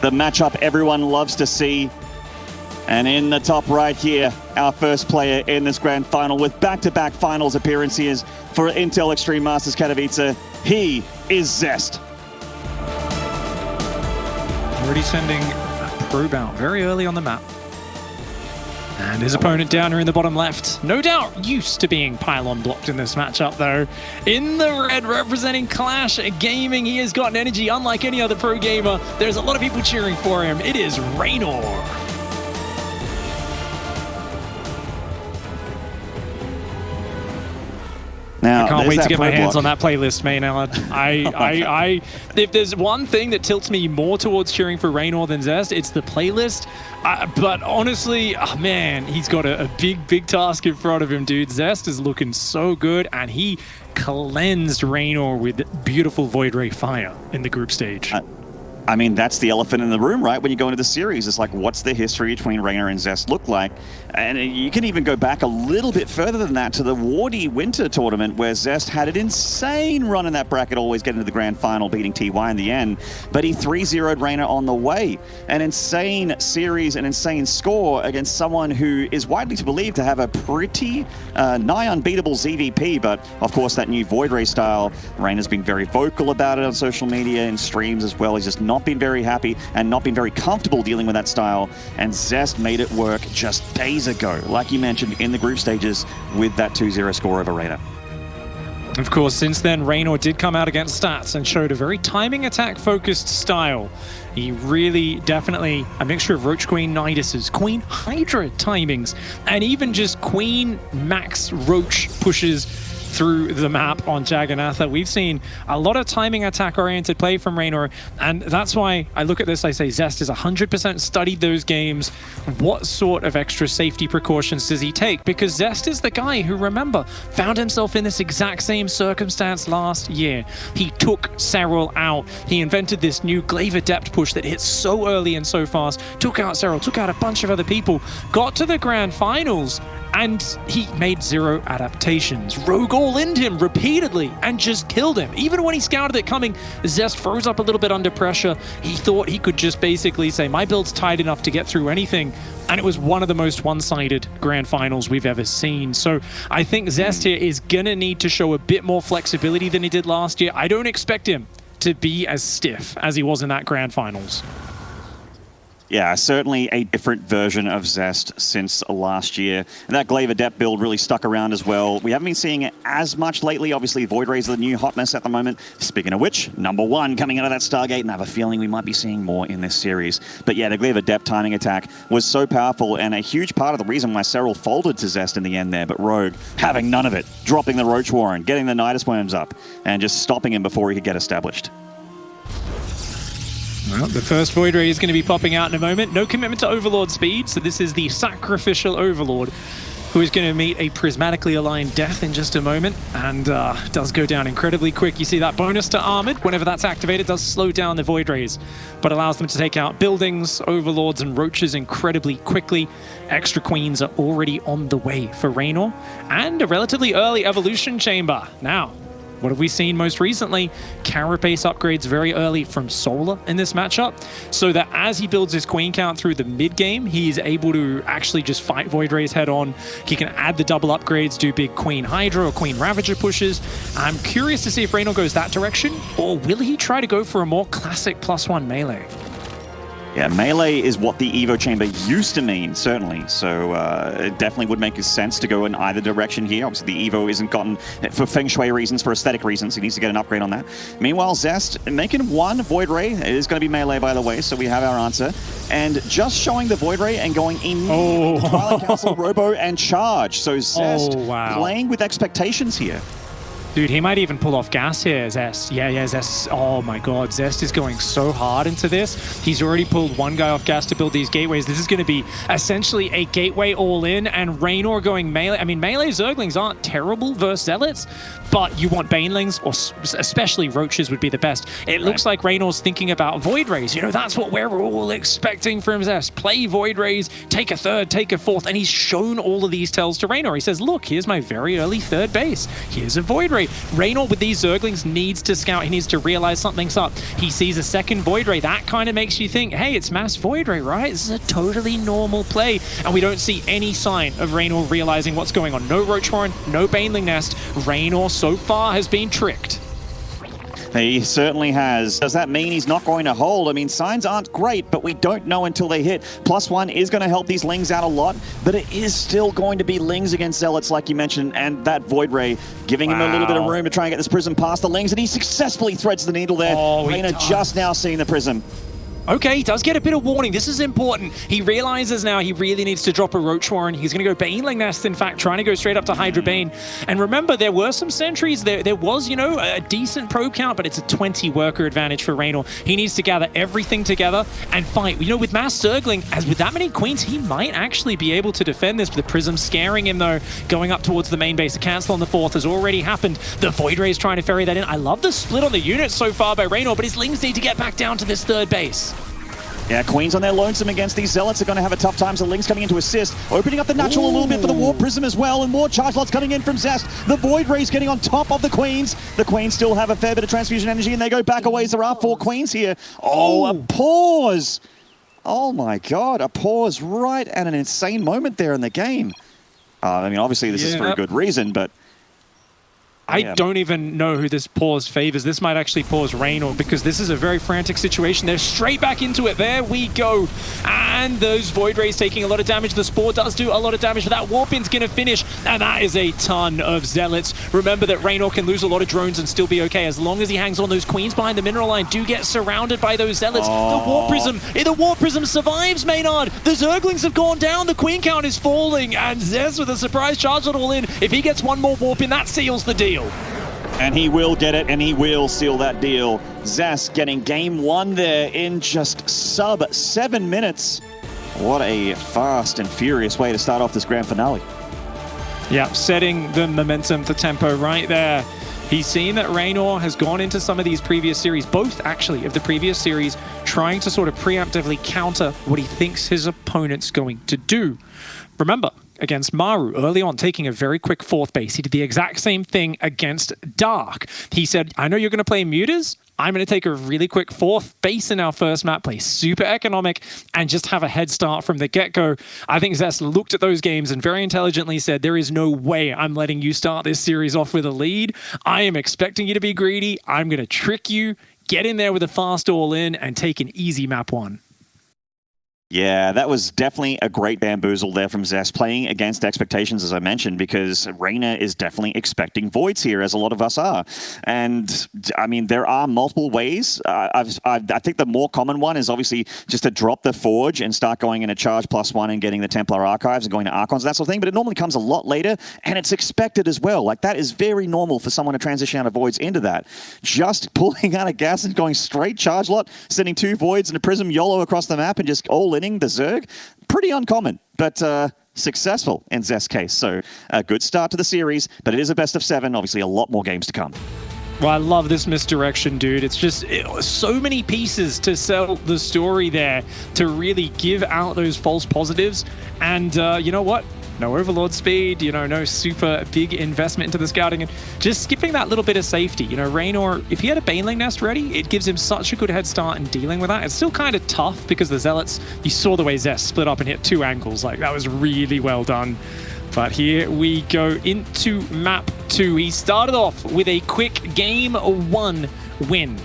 the matchup everyone loves to see. And in the top right here, our first player in this grand final with back-to-back finals appearances for Intel Extreme Masters Katowice. He is Zest. Already sending a probe out very early on the map. And his opponent down here in the bottom left, no doubt used to being pylon blocked in this matchup though. In the red, representing Clash Gaming, he has got an energy unlike any other pro gamer. There's a lot of people cheering for him. It is Reynor. Now, I can't wait to get my hands on that playlist, man, Alan. If there's one thing that tilts me more towards cheering for Reynor than Zest, it's the playlist. But honestly, oh man, he's got a big task in front of him, dude. Zest is looking so good, and he cleansed Reynor with beautiful Void Ray fire in the group stage. I mean, that's the elephant in the room, right? When you go into the series, it's like, what's the history between Reynor and Zest look like? And you can even go back a little bit further than that to the Wardy Winter Tournament, where Zest had an insane run in that bracket, always getting to the grand final, beating TY in the end. But he 3-0'd Reynor on the way. An insane series, an insane score against someone who is widely believed to have a pretty nigh unbeatable ZVP. But of course, that new Void Ray style, Reynor's been very vocal about it on social media and streams as well. He's just not been very happy and not been very comfortable dealing with that style, and Zest made it work just days ago, like you mentioned, in the group stages with that 2-0 score over Reynor. Of course, since then, Reynor did come out against Stats and showed a very timing attack-focused style. He really, definitely, a mixture of Roach Queen Niduses, Queen Hydra timings, and even just Queen Max Roach pushes through the map on Jagannatha. We've seen a lot of timing attack-oriented play from Reynor, and that's why I look at this, I say Zest has 100% studied those games. What sort of extra safety precautions does he take? Because Zest is the guy who, remember, found himself in this exact same circumstance last year. He took Serral out. He invented this new Glaive Adept push that hits so early and so fast, took out Serral, took out a bunch of other people, got to the grand finals, and he made 0 adaptations. Rogue all-in'd him repeatedly and just killed him. Even when he scouted it coming, Zest froze up a little bit under pressure. He thought he could just basically say, my build's tight enough to get through anything. And it was one of the most one-sided grand finals we've ever seen. So I think Zest here is gonna need to show a bit more flexibility than he did last year. I don't expect him to be as stiff as he was in that grand finals. Yeah, certainly a different version of Zest since last year. And that Glaive Adept build really stuck around as well. We haven't been seeing it as much lately. Obviously, Void Rays are the new hotness at the moment. Speaking of which, #1 coming out of that Stargate, and I have a feeling we might be seeing more in this series. But yeah, the Glaive Adept timing attack was so powerful and a huge part of the reason why Serral folded to Zest in the end there. But Rogue, having none of it, dropping the Roach Warren, getting the Nidus Worms up, and just stopping him before he could get established. Well, the first Void Ray is going to be popping out in a moment. No commitment to Overlord speed, so this is the Sacrificial Overlord, who is going to meet a prismatically aligned death in just a moment, and does go down incredibly quick. You see that bonus to Armored, whenever that's activated, does slow down the Void Rays, but allows them to take out buildings, Overlords, and Roaches incredibly quickly. Extra Queens are already on the way for Reynor, and a relatively early Evolution Chamber. Now, what have we seen most recently? Carapace upgrades very early from Solar in this matchup, so that as he builds his Queen count through the mid-game, he's able to actually just fight Void Rays head-on. He can add the double upgrades, do big Queen Hydra or Queen Ravager pushes. I'm curious to see if Reynor goes that direction, or will he try to go for a more classic +1 melee? Yeah, melee is what the Evo Chamber used to mean, certainly. So it definitely would make sense to go in either direction here. Obviously, the Evo isn't gotten for Feng Shui reasons, for aesthetic reasons. He needs to get an upgrade on that. Meanwhile, Zest making one Void Ray. It is going to be melee, by the way, so we have our answer. And just showing the Void Ray and going in Twilight Council, Robo, and Charge. So Zest playing with expectations here. Dude, he might even pull off gas here, Zest. Yeah, Zest. Oh my god, Zest is going so hard into this. He's already pulled one guy off gas to build these gateways. This is going to be essentially a gateway all-in, and Reynor going melee. I mean, melee Zerglings aren't terrible versus Zealots, but you want Banelings, or especially Roaches would be the best. It looks like Reynor's thinking about Void Rays. You know, that's what we're all expecting from Zest. Play Void Rays, take a third, take a fourth, and he's shown all of these tells to Reynor. He says, look, here's my very early third base. Here's a Void Ray Ray. Reynor with these Zerglings needs to scout. He needs to realize something's up. He sees a second Void Ray. That kind of makes you think, hey, it's Mass Void Ray, right? This is a totally normal play. And we don't see any sign of Reynor realizing what's going on. No Roach Warren, no Baneling Nest. Reynor so far has been tricked. He certainly has. Does that mean he's not going to hold? I mean, signs aren't great, but we don't know until they hit. +1 is going to help these Lings out a lot, but it is still going to be Lings against Zealots, like you mentioned, and that Void Ray giving him a little bit of room to try and get this Prism past the Lings, and he successfully threads the needle there. Reynor just now seeing the Prism. Okay, he does get a bit of warning. This is important. He realizes now he really needs to drop a Roach Warren. He's going to go Baneling Nest, in fact, trying to go straight up to Hydra Bane. And remember, there were some sentries. There was, you know, a decent probe count, but it's a 20 worker advantage for Reynor. He needs to gather everything together and fight. You know, with Mass Zergling, as with that many Queens, he might actually be able to defend this. With the Prism scaring him, though, going up towards the main base. A cancel on the 4th has already happened. The Void Ray is trying to ferry that in. I love the split on the units so far by Reynor, but his Lings need to get back down to this 3rd base. Yeah, Queens on their lonesome against these Zealots are going to have a tough time, so Lings coming in to assist, opening up the natural a little bit for the Warp Prism as well, and more charge lots coming in from Zest. The Void Ray's getting on top of the Queens. The Queens still have a fair bit of transfusion energy, and they go back a ways. There are 4 Queens here. Oh, a pause! Oh my god, a pause right at an insane moment there in the game. I mean, obviously this is for a good reason, but... I don't even know who this pause favors. This might actually pause Reynor because this is a very frantic situation. They're straight back into it. There we go. And those Void Rays taking a lot of damage. The Spore does do a lot of damage, but that Warpin's going to finish. And that is a ton of Zealots. Remember that Reynor can lose a lot of drones and still be okay as long as he hangs on. Those Queens behind the mineral line do get surrounded by those Zealots. The Warp Prism survives, Maynard. The Zerglings have gone down. The Queen count is falling. And Zest with a surprise charge it all in. If he gets one more Warpin, that seals the deal. And he will get it, and he will seal that deal. Zest getting game 1 there in just sub 7 minutes. What a fast and furious way to start off this grand finale. Yeah, setting the momentum, the tempo right there. He's seen that Reynor has gone into some of these previous series, both actually of the previous series, trying to sort of preemptively counter what he thinks his opponent's going to do. Remember, against Maru, early on, taking a very quick 4th base. He did the exact same thing against Dark. He said, I know you're going to play Mutas. I'm going to take a really quick 4th base in our first map, play super economic, and just have a head start from the get-go. I think Zest looked at those games and very intelligently said, there is no way I'm letting you start this series off with a lead. I am expecting you to be greedy. I'm going to trick you, get in there with a fast all-in, and take an easy map 1. Yeah, that was definitely a great bamboozle there from Zest, playing against expectations, as I mentioned, because Reynor is definitely expecting voids here, as a lot of us are. And, I mean, there are multiple ways. I think the more common one is obviously just to drop the Forge and start going in a charge +1 and getting the Templar Archives and going to Archons, that sort of thing, but it normally comes a lot later, and it's expected as well. Like, that is very normal for someone to transition out of voids into that. Just pulling out of gas and going straight charge lot, sending 2 voids and a Prism YOLO across the map and just all-inning the Zerg, pretty uncommon, but successful in Zest's case. So a good start to the series, but it is a best of 7. Obviously, a lot more games to come. Well, I love this misdirection, dude. It's just so many pieces to sell the story there, to really give out those false positives. And you know what? No overlord speed, you know, no super big investment into the scouting, and just skipping that little bit of safety. You know, Reynor, if he had a Baneling Nest ready, it gives him such a good head start in dealing with that. It's still kind of tough because the Zealots, you saw the way Zest split up and hit 2 angles. Like, that was really well done. But here we go into map 2. He started off with a quick game 1 win.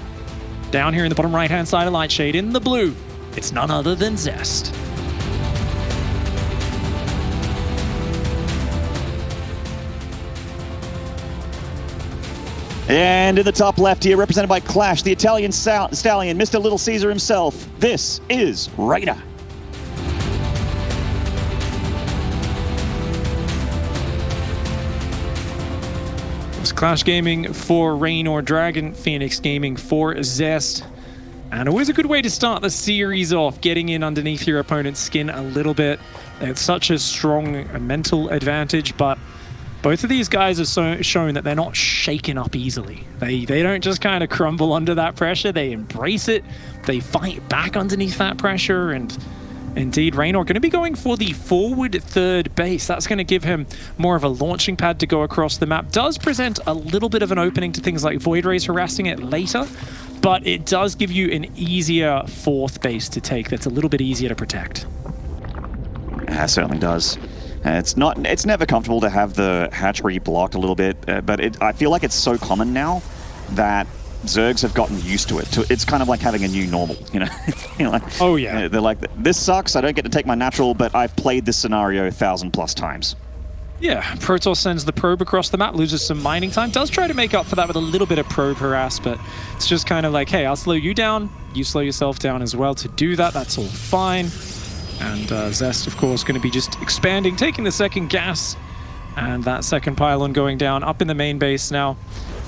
Down here in the bottom right-hand side of Lightshade in the blue, it's none other than Zest. And in the top left here, represented by Clash, the Italian stallion, Mr. Little Caesar himself, this is Reynor. It's Clash Gaming for Reynor, Dragon Phoenix Gaming for Zest. And always a good way to start the series off, getting in underneath your opponent's skin a little bit. It's such a strong mental advantage, but both of these guys have shown that they're not shaken up easily. They don't just kind of crumble under that pressure. They embrace it. They fight back underneath that pressure, and Indeed, Reynor going to be going for the forward third base. That's going to give him more of a launching pad to go across the map. Does present a little bit of an opening to things like Void Rays harassing it later, but it does give you an easier fourth base to take that's a little bit easier to protect. Yeah, it certainly does. It's never comfortable to have the hatchery blocked a little bit, but I feel like it's so common now that Zergs have gotten used to it. It's kind of like having a new normal, you know? Like, oh yeah. They're like, this sucks, I don't get to take my natural, but I've played this scenario 1,000+ times. Yeah, Protoss sends the probe across the map, loses some mining time, does try to make up for that with a little bit of probe harass, but it's just kind of like, hey, I'll slow you down, you slow yourself down as well to do that, that's all fine. And Zest, of course, going to be just expanding, taking the second gas, and that second pylon going down up in the main base now.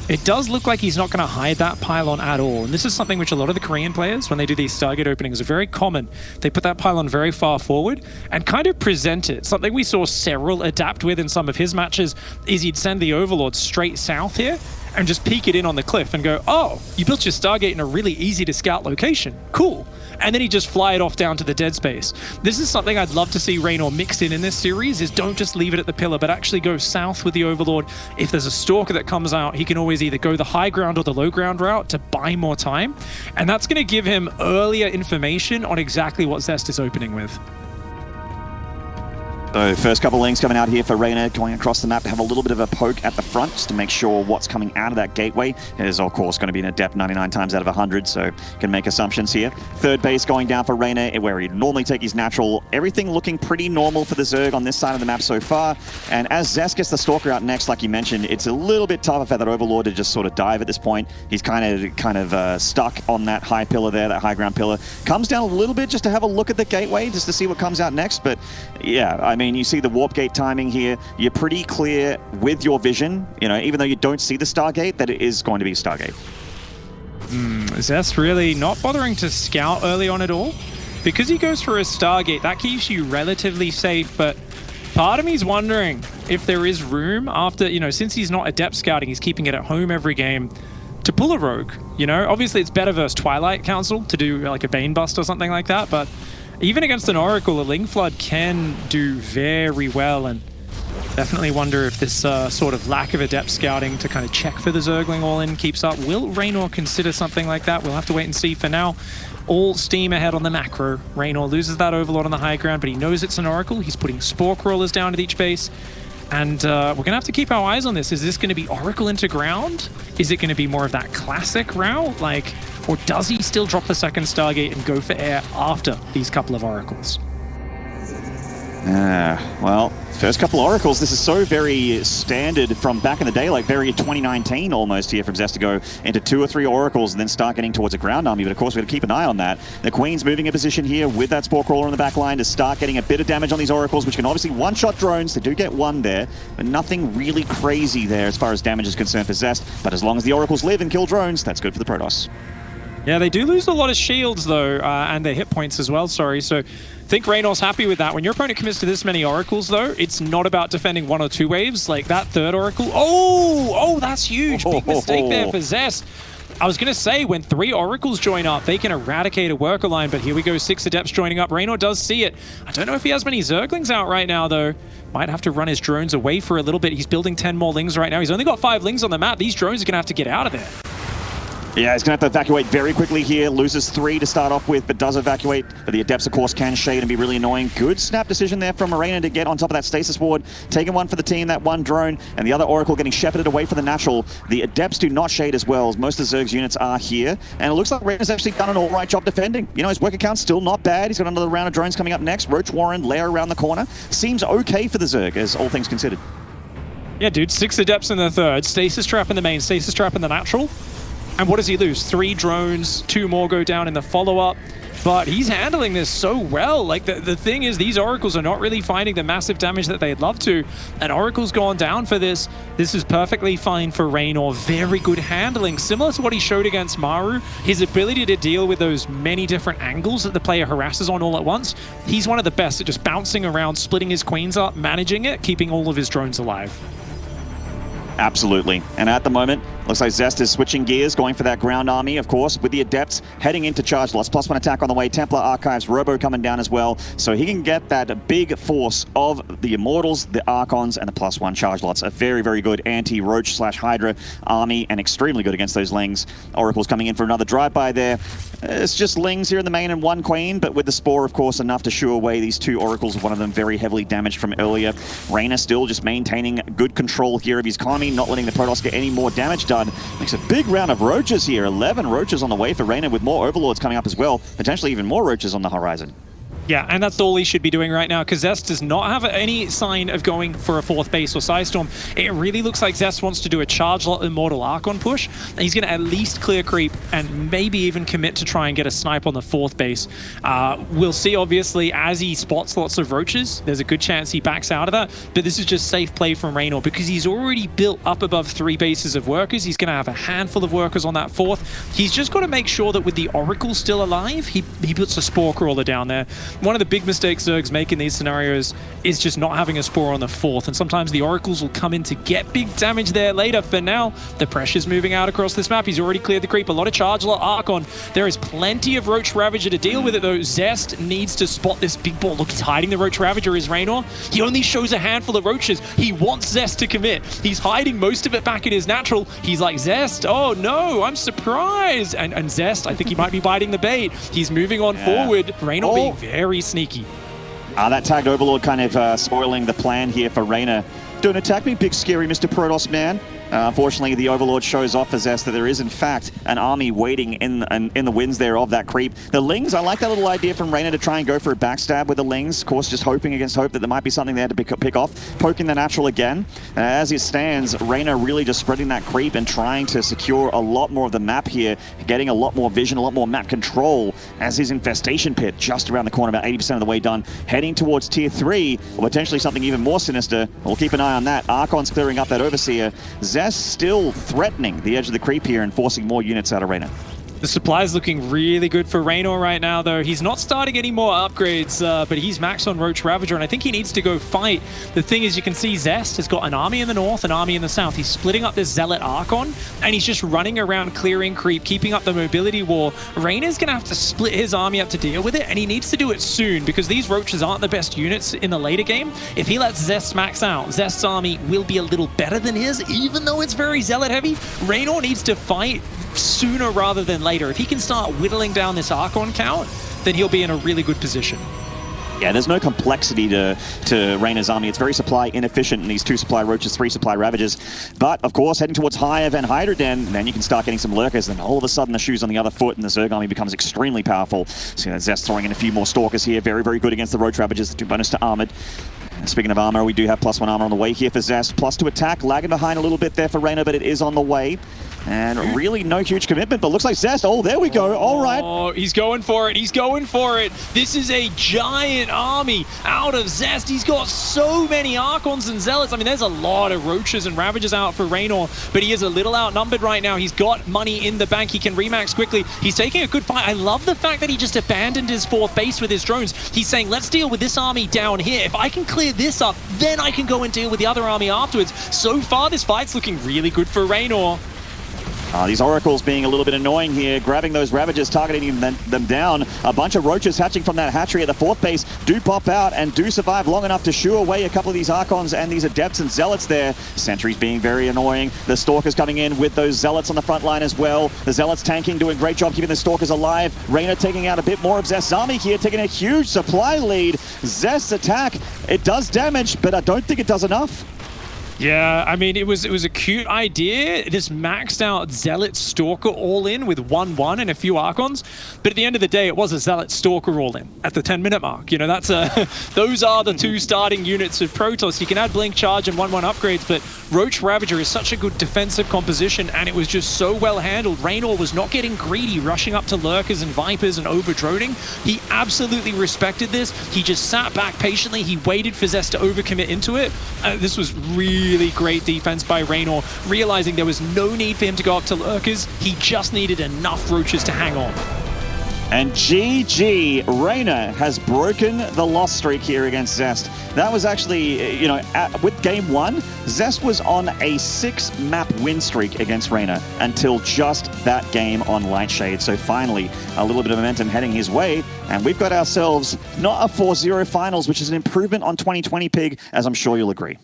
It does look like he's not going to hide that pylon at all. And this is something which a lot of the Korean players, when they do these Stargate openings, are very common. They put that pylon very far forward and kind of present it. Something we saw Serral adapt with in some of his matches is he'd send the Overlord straight south here and just peek it in on the cliff and go, oh, you built your Stargate in a really easy to scout location. Cool. And then he just fly it off down to the dead space. This is something I'd love to see Reynor mix in this series, is don't just leave it at the pillar, but actually go south with the Overlord. If there's a Stalker that comes out, he can always either go the high ground or the low ground route to buy more time. And that's going to give him earlier information on exactly what Zest is opening with. So first couple links coming out here for Reynor, going across the map to have a little bit of a poke at the front just to make sure what's coming out of that gateway. It is, of course, going to be an adept 99 times out of 100, so can make assumptions here. Third base going down for Reynor, where he'd normally take his natural. Everything looking pretty normal for the Zerg on this side of the map so far. And as Zest gets the Stalker out next, like you mentioned, it's a little bit tougher for that Overlord to just sort of dive at this point. He's kind of stuck on that high pillar there, that high ground pillar. Comes down a little bit just to have a look at the gateway, just to see what comes out next. But yeah, I mean, you see the warp gate timing here. You're pretty clear with your vision, you know, even though you don't see the Stargate, that it is going to be Stargate. Zest really not bothering to scout early on at all. Because he goes for a Stargate, that keeps you relatively safe, but part of me's wondering if there is room after, you know, since he's not adept scouting, he's keeping it at home every game, to pull a rogue. You know, obviously it's better versus Twilight Council to do like a Bane Bust or something like that, but even against an Oracle, a Ling Flood can do very well, and definitely wonder if this sort of lack of adept scouting to kind of check for the Zergling all-in keeps up. Will Reynor consider something like that? We'll have to wait and see. For now, all steam ahead on the macro. Reynor loses that Overlord on the high ground, but he knows it's an Oracle. He's putting Spore Crawlers down at each base. And we're going to have to keep our eyes on this. Is this going to be Oracle into ground? Is it going to be more of that classic route? Like, or does he still drop the second Stargate and go for air after these couple of Oracles? Well, first couple Oracles, this is so very standard from back in the day, like very 2019 almost here from Zest to go into 2 or 3 Oracles and then start getting towards a ground army. But of course, we've got to keep an eye on that. The Queen's moving a position here with that Spore Crawler in the back line to start getting a bit of damage on these Oracles, which can obviously one-shot drones. They do get one there, but nothing really crazy there as far as damage is concerned for Zest. But as long as the Oracles live and kill drones, that's good for the Protoss. Yeah, they do lose a lot of shields, though, and their hit points as well, sorry. So I think Reynor's happy with that. When your opponent commits to this many Oracles, though, it's not about defending 1 or 2 waves. Like that third Oracle. Oh, that's huge. Big mistake there for Zest. I was going to say, when 3 Oracles join up, they can eradicate a worker line, but here we go, 6 Adepts joining up. Reynor does see it. I don't know if he has many Zerglings out right now, though. Might have to run his drones away for a little bit. He's building 10 more Lings right now. He's only got 5 Lings on the map. These drones are going to have to get out of there. Yeah, he's going to have to evacuate very quickly here. Loses 3 to start off with, but does evacuate. But the Adepts, of course, can shade and be really annoying. Good snap decision there from Reynor to get on top of that stasis ward. Taking one for the team, that one drone, and the other Oracle getting shepherded away from the natural. The Adepts do not shade as well, as most of Zerg's units are here. And it looks like Reynor's actually done an all-right job defending. You know, his worker count's still not bad. He's got another round of drones coming up next. Roach Warren, Lair around the corner. Seems okay for the Zerg, as all things considered. Yeah, dude, 6 Adepts in the third. Stasis Trap in the main, Stasis Trap in the natural. And what does he lose? 3 drones, 2 more go down in the follow-up. But he's handling this so well. Like, the thing is, these Oracles are not really finding the massive damage that they'd love to. And Oracle's gone down for this. This is perfectly fine for Reynor. Very good handling. Similar to what he showed against Maru, his ability to deal with those many different angles that the player harasses on all at once. He's one of the best at just bouncing around, splitting his queens up, managing it, keeping all of his drones alive. Absolutely. And at the moment, looks like Zest is switching gears, going for that ground army, of course, with the Adepts heading into charge loss. +1 attack on the way, Templar Archives, Robo coming down as well. So he can get that big force of the Immortals, the Archons, and the +1 charge lots. A very, very good anti-Roach/Hydra army, and extremely good against those Lings. Oracle's coming in for another drive-by there. It's just Lings here in the main and 1 Queen, but with the Spore, of course, enough to shoo away these 2 Oracles, one of them very heavily damaged from earlier. Reynor still just maintaining good control here of his economy, not letting the Protoss get any more damage done. Makes a big round of Roaches here. 11 Roaches on the way for Reynor, with more Overlords coming up as well. Potentially even more Roaches on the horizon. Yeah, and that's all he should be doing right now, because Zest does not have any sign of going for a 4th base or Psystorm. It really looks like Zest wants to do a Charge Lot Immortal Archon push, and he's going to at least clear creep and maybe even commit to try and get a snipe on the 4th base. We'll see, obviously, as he spots lots of Roaches, there's a good chance he backs out of that, but this is just safe play from Reynor, because he's already built up above 3 bases of workers. He's going to have a handful of workers on that 4th. He's just got to make sure that with the Oracle still alive, he puts a Spore Crawler down there. One of the big mistakes Zerg's make in these scenarios is just not having a Spore on the 4th, and sometimes the Oracles will come in to get big damage there later. For now, the pressure's moving out across this map. He's already cleared the creep. A lot of Charge Lot Archon. There is plenty of Roach Ravager to deal with it, though. Zest needs to spot this big ball. Look, he's hiding the Roach Ravager, is Reynor. He only shows a handful of Roaches. He wants Zest to commit. He's hiding most of it back in his natural. He's like, Zest, oh no, I'm surprised. And Zest, I think he might be biting the bait. He's moving on forward. Reynor being very sneaky. That tagged Overlord kind of spoiling the plan here for Reynor. Don't attack me, big scary Mr. Protoss man. Unfortunately, the Overlord shows off for Zest that there is, in fact, an army waiting in the winds there of that creep. The Lings, I like that little idea from Reynor to try and go for a backstab with the Lings. Of course, just hoping against hope that there might be something there to pick off. Poking the natural again. As it stands, Reynor really just spreading that creep and trying to secure a lot more of the map here, getting a lot more vision, a lot more map control as his Infestation Pit just around the corner, about 80% of the way done, heading towards Tier 3, or potentially something even more sinister. We'll keep an eye on that. Archon's clearing up that Overseer. Zest still threatening the edge of the creep here and forcing more units out of Reynor. The supply's looking really good for Reynor right now, though. He's not starting any more upgrades, but he's maxed on Roach Ravager, and I think he needs to go fight. The thing is, you can see Zest has got an army in the north, an army in the south. He's splitting up this Zealot Archon, and he's just running around clearing creep, keeping up the mobility war. Reynor's going to have to split his army up to deal with it, and he needs to do it soon, because these Roaches aren't the best units in the later game. If he lets Zest max out, Zest's army will be a little better than his, even though it's very Zealot heavy. Reynor needs to fight sooner rather than later. If he can start whittling down this Archon count, then he'll be in a really good position. Yeah, there's no complexity to Reynor's army. It's very supply inefficient in these 2 supply Roaches, 3 supply Ravagers. But, of course, heading towards Hive and Hydra Den, then you can start getting some Lurkers, and all of a sudden the shoe's on the other foot and the Zerg army becomes extremely powerful. So Zest throwing in a few more Stalkers here. Very, very good against the Roach Ravagers, the 2 bonus to Armored. Speaking of armor, we do have +1 armor on the way here for Zest. +2 attack, lagging behind a little bit there for Reynor, but it is on the way. And really no huge commitment, but looks like Zest. Oh, there we go. All right. Oh, he's going for it. He's going for it. This is a giant army out of Zest. He's got so many Archons and Zealots. I mean, there's a lot of Roaches and Ravagers out for Reynor, but he is a little outnumbered right now. He's got money in the bank. He can remax quickly. He's taking a good fight. I love the fact that he just abandoned his 4th base with his drones. He's saying, let's deal with this army down here. If I can clear this up, then I can go and deal with the other army afterwards. So far, this fight's looking really good for Reynor. These Oracles being a little bit annoying here, grabbing those Ravagers, targeting them down. A bunch of Roaches hatching from that hatchery at the 4th base do pop out and do survive long enough to shoo away a couple of these Archons and these Adepts and Zealots there. Sentries being very annoying. The Stalkers coming in with those Zealots on the front line as well. The Zealots tanking, doing a great job keeping the Stalkers alive. Reynor taking out a bit more of Zest's army here, taking a huge supply lead. Zest's attack, it does damage, but I don't think it does enough. Yeah, I mean, it was a cute idea, this maxed out Zealot Stalker all-in with 1-1 and a few Archons, but at the end of the day, it was a Zealot Stalker all-in at the 10-minute mark. You know, that's those are the 2 starting units of Protoss. You can add Blink Charge and 1-1 upgrades, but Roach Ravager is such a good defensive composition, and it was just so well handled. Reynor was not getting greedy, rushing up to Lurkers and Vipers and over-droning. He absolutely respected this. He just sat back patiently. He waited for Zest to overcommit into it. This was really great defense by Reynor, realizing there was no need for him to go up to Lurkers. He just needed enough Roaches to hang on. And GG, Reynor has broken the loss streak here against Zest. That was actually, you know, with game 1, Zest was on a 6-map win streak against Reynor until just that game on Lightshade. So finally, a little bit of momentum heading his way, and we've got ourselves not a 4-0 finals, which is an improvement on 2020, Pig, as I'm sure you'll agree.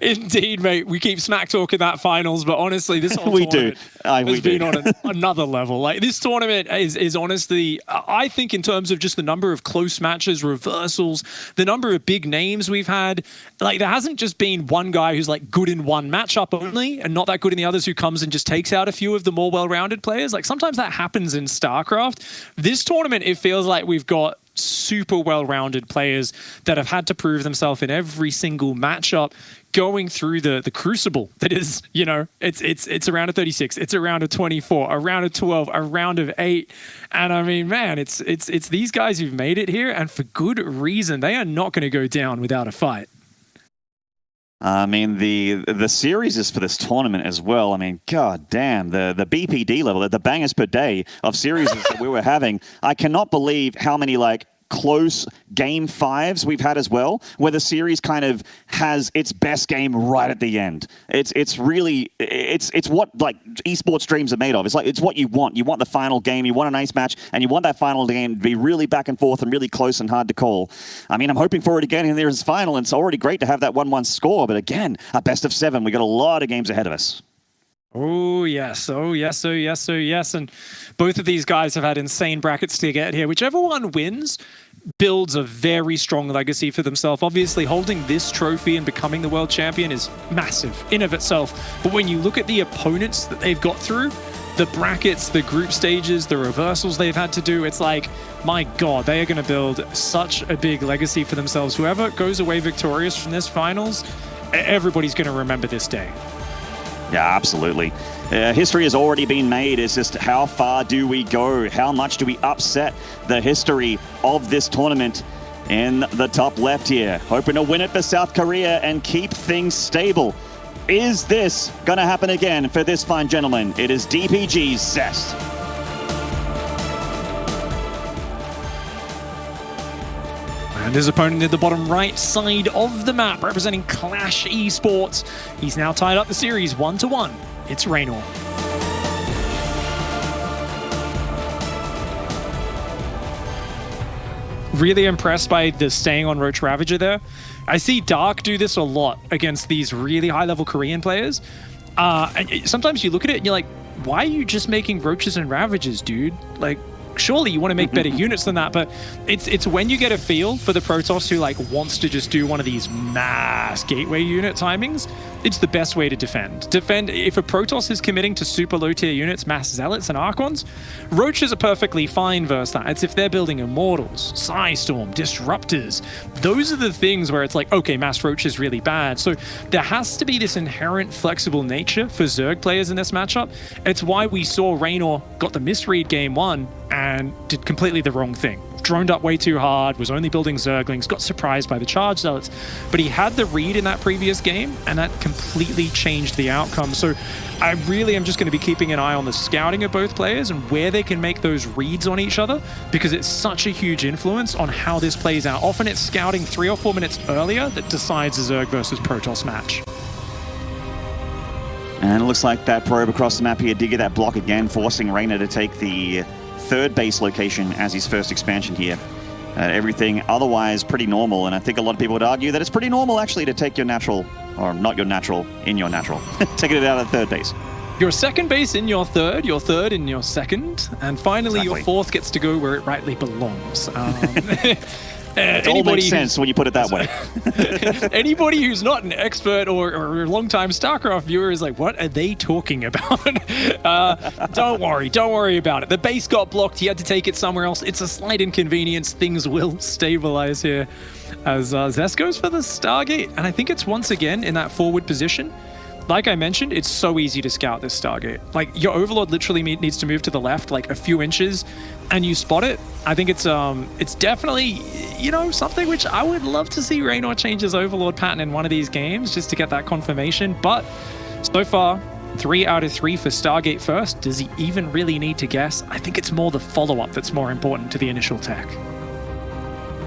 Indeed, mate. We keep smack talking that finals, but honestly, this whole tournament has been on another level. Like, this tournament is honestly, I think in terms of just the number of close matches, reversals, the number of big names we've had, like, there hasn't just been one guy who's like good in one matchup only and not that good in the others, who comes and just takes out a few of the more well-rounded players. Like, sometimes that happens in StarCraft. This tournament, it feels like we've got super well-rounded players that have had to prove themselves in every single matchup, going through the crucible that is, you know, it's a round of 36, it's a round of 24, a round of 12, a round of 8. And I mean, man, it's these guys who've made it here, and for good reason. They are not going to go down without a fight. I mean, the series is for this tournament as well. I mean, god damn, the BPD level, the bangers per day of series that we were having. I cannot believe how many, like, close game 5s we've had as well, where the series kind of has its best game right at the end. It's really what, like, esports dreams are made of. It's what you want. You want the final game, you want an ace match, and you want that final game to be really back and forth and really close and hard to call. I mean, I'm hoping for it again in this final, and it's already great to have that 1-1 score, but again, a best of 7. We got a lot of games ahead of us. Oh, yes. Oh, yes. Oh, yes. Oh, yes. And both of these guys have had insane brackets to get here. Whichever one wins builds a very strong legacy for themselves. Obviously, holding this trophy and becoming the world champion is massive in of itself. But when you look at the opponents that they've got through, the brackets, the group stages, the reversals they've had to do, it's like, my God, they are going to build such a big legacy for themselves. Whoever goes away victorious from this finals, everybody's going to remember this day. Yeah, absolutely. History has already been made. It's just how far do we go? How much do we upset the history of this tournament? In the top left here, hoping to win it for South Korea and keep things stable. Is this going to happen again for this fine gentleman? It is DPG's Zest. And his opponent at the bottom right side of the map, representing Clash Esports. He's now tied up the series 1-1. It's Reynor. Really impressed by the staying on Roach Ravager there. I see Dark do this a lot against these really high-level Korean players. And sometimes you look at it and you're like, why are you just making Roaches and Ravagers, dude? Like, surely you want to make better units than that, but it's when you get a feel for the Protoss who, like, wants to just do one of these mass gateway unit timings, it's the best way to defend. If a Protoss is committing to super low tier units, mass Zealots and Archons, Roaches are perfectly fine versus that. It's if they're building Immortals, Psystorm, Disruptors. Those are the things where it's like, okay, mass Roach is really bad. So there has to be this inherent flexible nature for Zerg players in this matchup. It's why we saw Reynor got the misread game 1 and did completely the wrong thing. Droned up way too hard, was only building Zerglings, got surprised by the Charge Zealots, but he had the read in that previous game, and that completely changed the outcome. So I really am just going to be keeping an eye on the scouting of both players and where they can make those reads on each other, because it's such a huge influence on how this plays out. Often it's scouting 3 or 4 minutes earlier that decides a Zerg versus Protoss match. And it looks like that probe across the map here did get that block again, forcing Reynor to take the third base location as his first expansion here. Everything otherwise pretty normal, and I think a lot of people would argue that it's pretty normal actually to take your natural, or not your natural, in your natural. Taking it out of the third base. Your second base in your third in your second, and finally your fourth gets to go where it rightly belongs. It all makes sense when you put it that way. Anybody who's not an expert or a long-time StarCraft viewer is like, what are they talking about? Don't worry about it. The base got blocked. He had to take it somewhere else. It's a slight inconvenience. Things will stabilize here as Zest goes for the Stargate. And I think it's once again in that forward position. Like I mentioned, it's so easy to scout this Stargate. Like, your Overlord literally needs to move to the left like a few inches and you spot it. I think it's definitely, you know, something which I would love to see Reynor change his Overlord pattern in one of these games just to get that confirmation. But so far, 3 out of 3 for Stargate first. Does he even really need to guess? I think it's more the follow-up that's more important to the initial tech.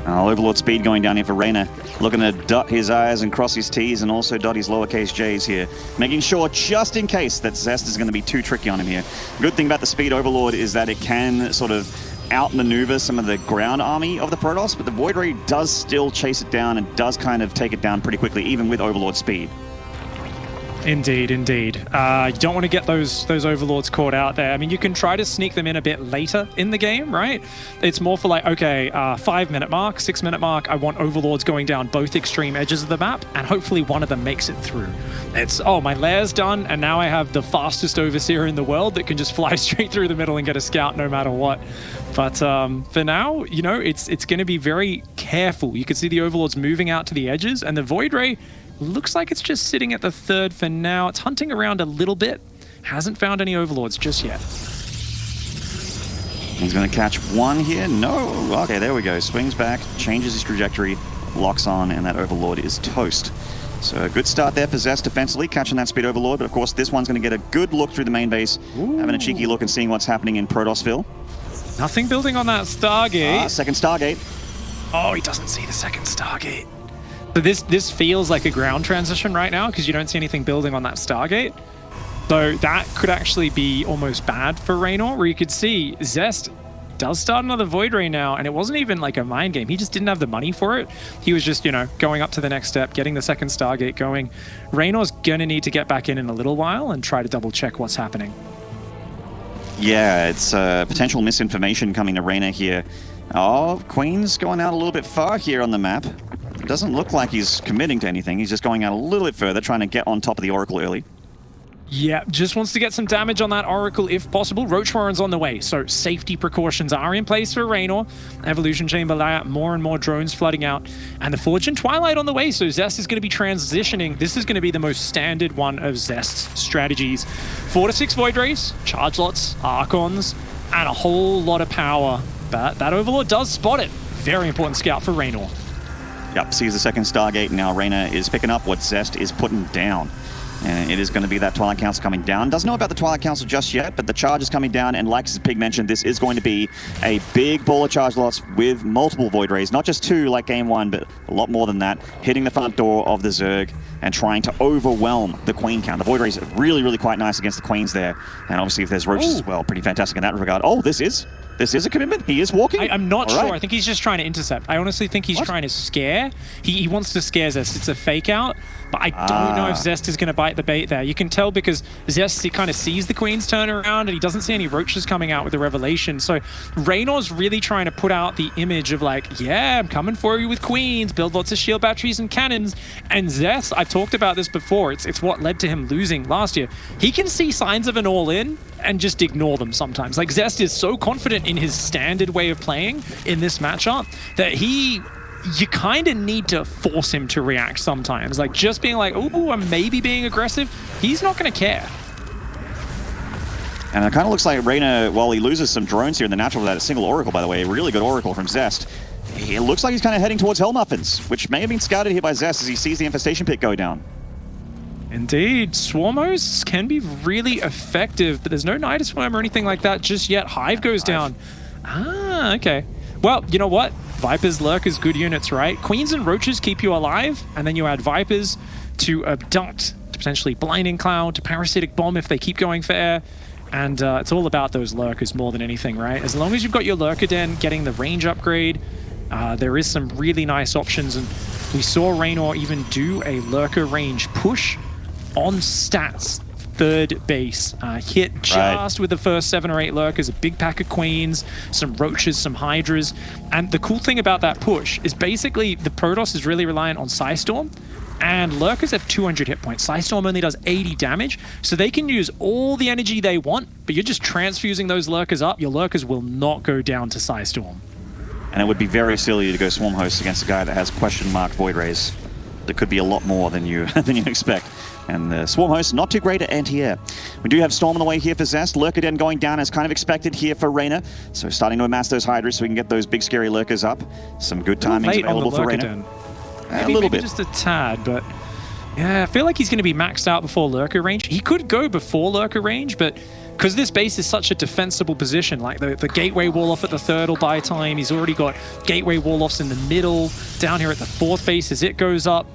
Overlord speed going down here for Reynor, looking to dot his I's and cross his T's and also dot his lowercase j's here, making sure just in case that Zest is going to be too tricky on him here. Good thing about the speed Overlord is that it can sort of outmaneuver some of the ground army of the Protoss, but the Void Ray does still chase it down and does kind of take it down pretty quickly, even with Overlord speed. Indeed, indeed. You don't want to get those Overlords caught out there. I mean, you can try to sneak them in a bit later in the game, right? It's more for like, okay, 5-minute mark, 6-minute mark, I want Overlords going down both extreme edges of the map, and hopefully one of them makes it through. It's, oh, my lair's done, and now I have the fastest Overseer in the world that can just fly straight through the middle and get a scout no matter what. But for now, you know, it's going to be very careful. You can see the Overlords moving out to the edges, and the Void Ray looks like it's just sitting at the 3rd for now. It's hunting around a little bit. Hasn't found any Overlords just yet. He's going to catch one here. No. Okay, there we go. Swings back, changes his trajectory, locks on, and that Overlord is toast. So a good start there for Zest defensively, catching that speed Overlord. But of course, this one's going to get a good look through the main base, having a cheeky look and seeing what's happening in Protosville. Nothing building on that Stargate. Second Stargate. Oh, he doesn't see the second Stargate. So this feels like a ground transition right now because you don't see anything building on that Stargate. So that could actually be almost bad for Reynor, where you could see Zest does start another Void Ray now, and it wasn't even like a mind game. He just didn't have the money for it. He was just, you know, going up to the next step, getting the second Stargate going. Reynor's going to need to get back in a little while and try to double check what's happening. Yeah, it's potential misinformation coming to Reynor here. Oh, Queen's going out a little bit far here on the map. It doesn't look like he's committing to anything. He's just going out a little bit further, trying to get on top of the Oracle early. Yeah, just wants to get some damage on that Oracle if possible. Roach Warren's on the way, so safety precautions are in place for Reynor. Evolution Chamber layout, more and more drones flooding out. And the Fortune Twilight on the way, so Zest is going to be transitioning. This is going to be the most standard one of Zest's strategies. 4 to 6 Void Rays, Charge Lots, Archons, and a whole lot of power. But that Overlord does spot it. Very important scout for Reynor. Yep, sees the second Stargate. Now Reynor is picking up what Zest is putting down. And it is going to be that Twilight Council coming down. Doesn't know about the Twilight Council just yet, but the charge is coming down. And like Pig mentioned, this is going to be a big ball of charge lots with multiple Void Rays. Not just 2 like game 1, but a lot more than that. Hitting the front door of the Zerg and trying to overwhelm the Queen count. The Void Rays are really, really quite nice against the Queens there. And obviously if there's Roaches as well, pretty fantastic in that regard. Oh, this is a commitment. He is walking. I'm not sure. Right. I think he's just trying to intercept. I honestly think he's trying to scare. He wants to scare Zest. It's a fake out. But I don't know if Zest is going to bite the bait there. You can tell because Zest kind of sees the Queens turn around and he doesn't see any Roaches coming out with the Revelation. So Reynor's really trying to put out the image of like, yeah, I'm coming for you with Queens, build lots of shield batteries and cannons. And Zest, I've talked about this before, it's what led to him losing last year. He can see signs of an all-in and just ignore them sometimes. Like Zest is so confident in his standard way of playing in this matchup that you kind of need to force him to react sometimes. Like just being like, oh, I'm maybe being aggressive. He's not going to care. And it kind of looks like Reynor, while he loses some drones here in the natural with that single Oracle, by the way, a really good Oracle from Zest. It looks like he's kind of heading towards Hellmuffins, which may have been scouted here by Zest as he sees the Infestation Pit go down. Indeed. Swarm hosts can be really effective, but there's no Nidus Worm or anything like that just yet. Hive goes down. Ah, okay. Well, you know what? Vipers, Lurkers, good units, right? Queens and Roaches keep you alive, and then you add Vipers to abduct, to potentially Blinding Cloud, to Parasitic Bomb if they keep going for air. And it's all about those Lurkers more than anything, right? As long as you've got your Lurker Den getting the range upgrade, there is some really nice options. And we saw Reynor even do a Lurker range push on stats. Third base, hit just with the first 7 or 8 Lurkers, a big pack of Queens, some Roaches, some Hydras. And the cool thing about that push is basically the Protoss is really reliant on Psystorm, and Lurkers have 200 hit points. Psystorm only does 80 damage, so they can use all the energy they want, but you're just transfusing those Lurkers up. Your Lurkers will not go down to Psystorm. And it would be very silly to go Swarm Host against a guy that has question mark Void Rays. There could be a lot more than you expect. And the Swarm Host, not too great at anti-air. We do have Storm on the way here for Zest. Lurker Den going down as kind of expected here for Reynor. So starting to amass those Hydras so we can get those big scary Lurkers up. Some good timings available for Reynor. A little bit. Just a tad, but Yeah, I feel like he's going to be maxed out before lurker range. He could go before lurker range, but because this base is such a defensible position, like the gateway wall off at the third will buy time. He's already got gateway wall offs in the middle. Down here at the fourth base as it goes up,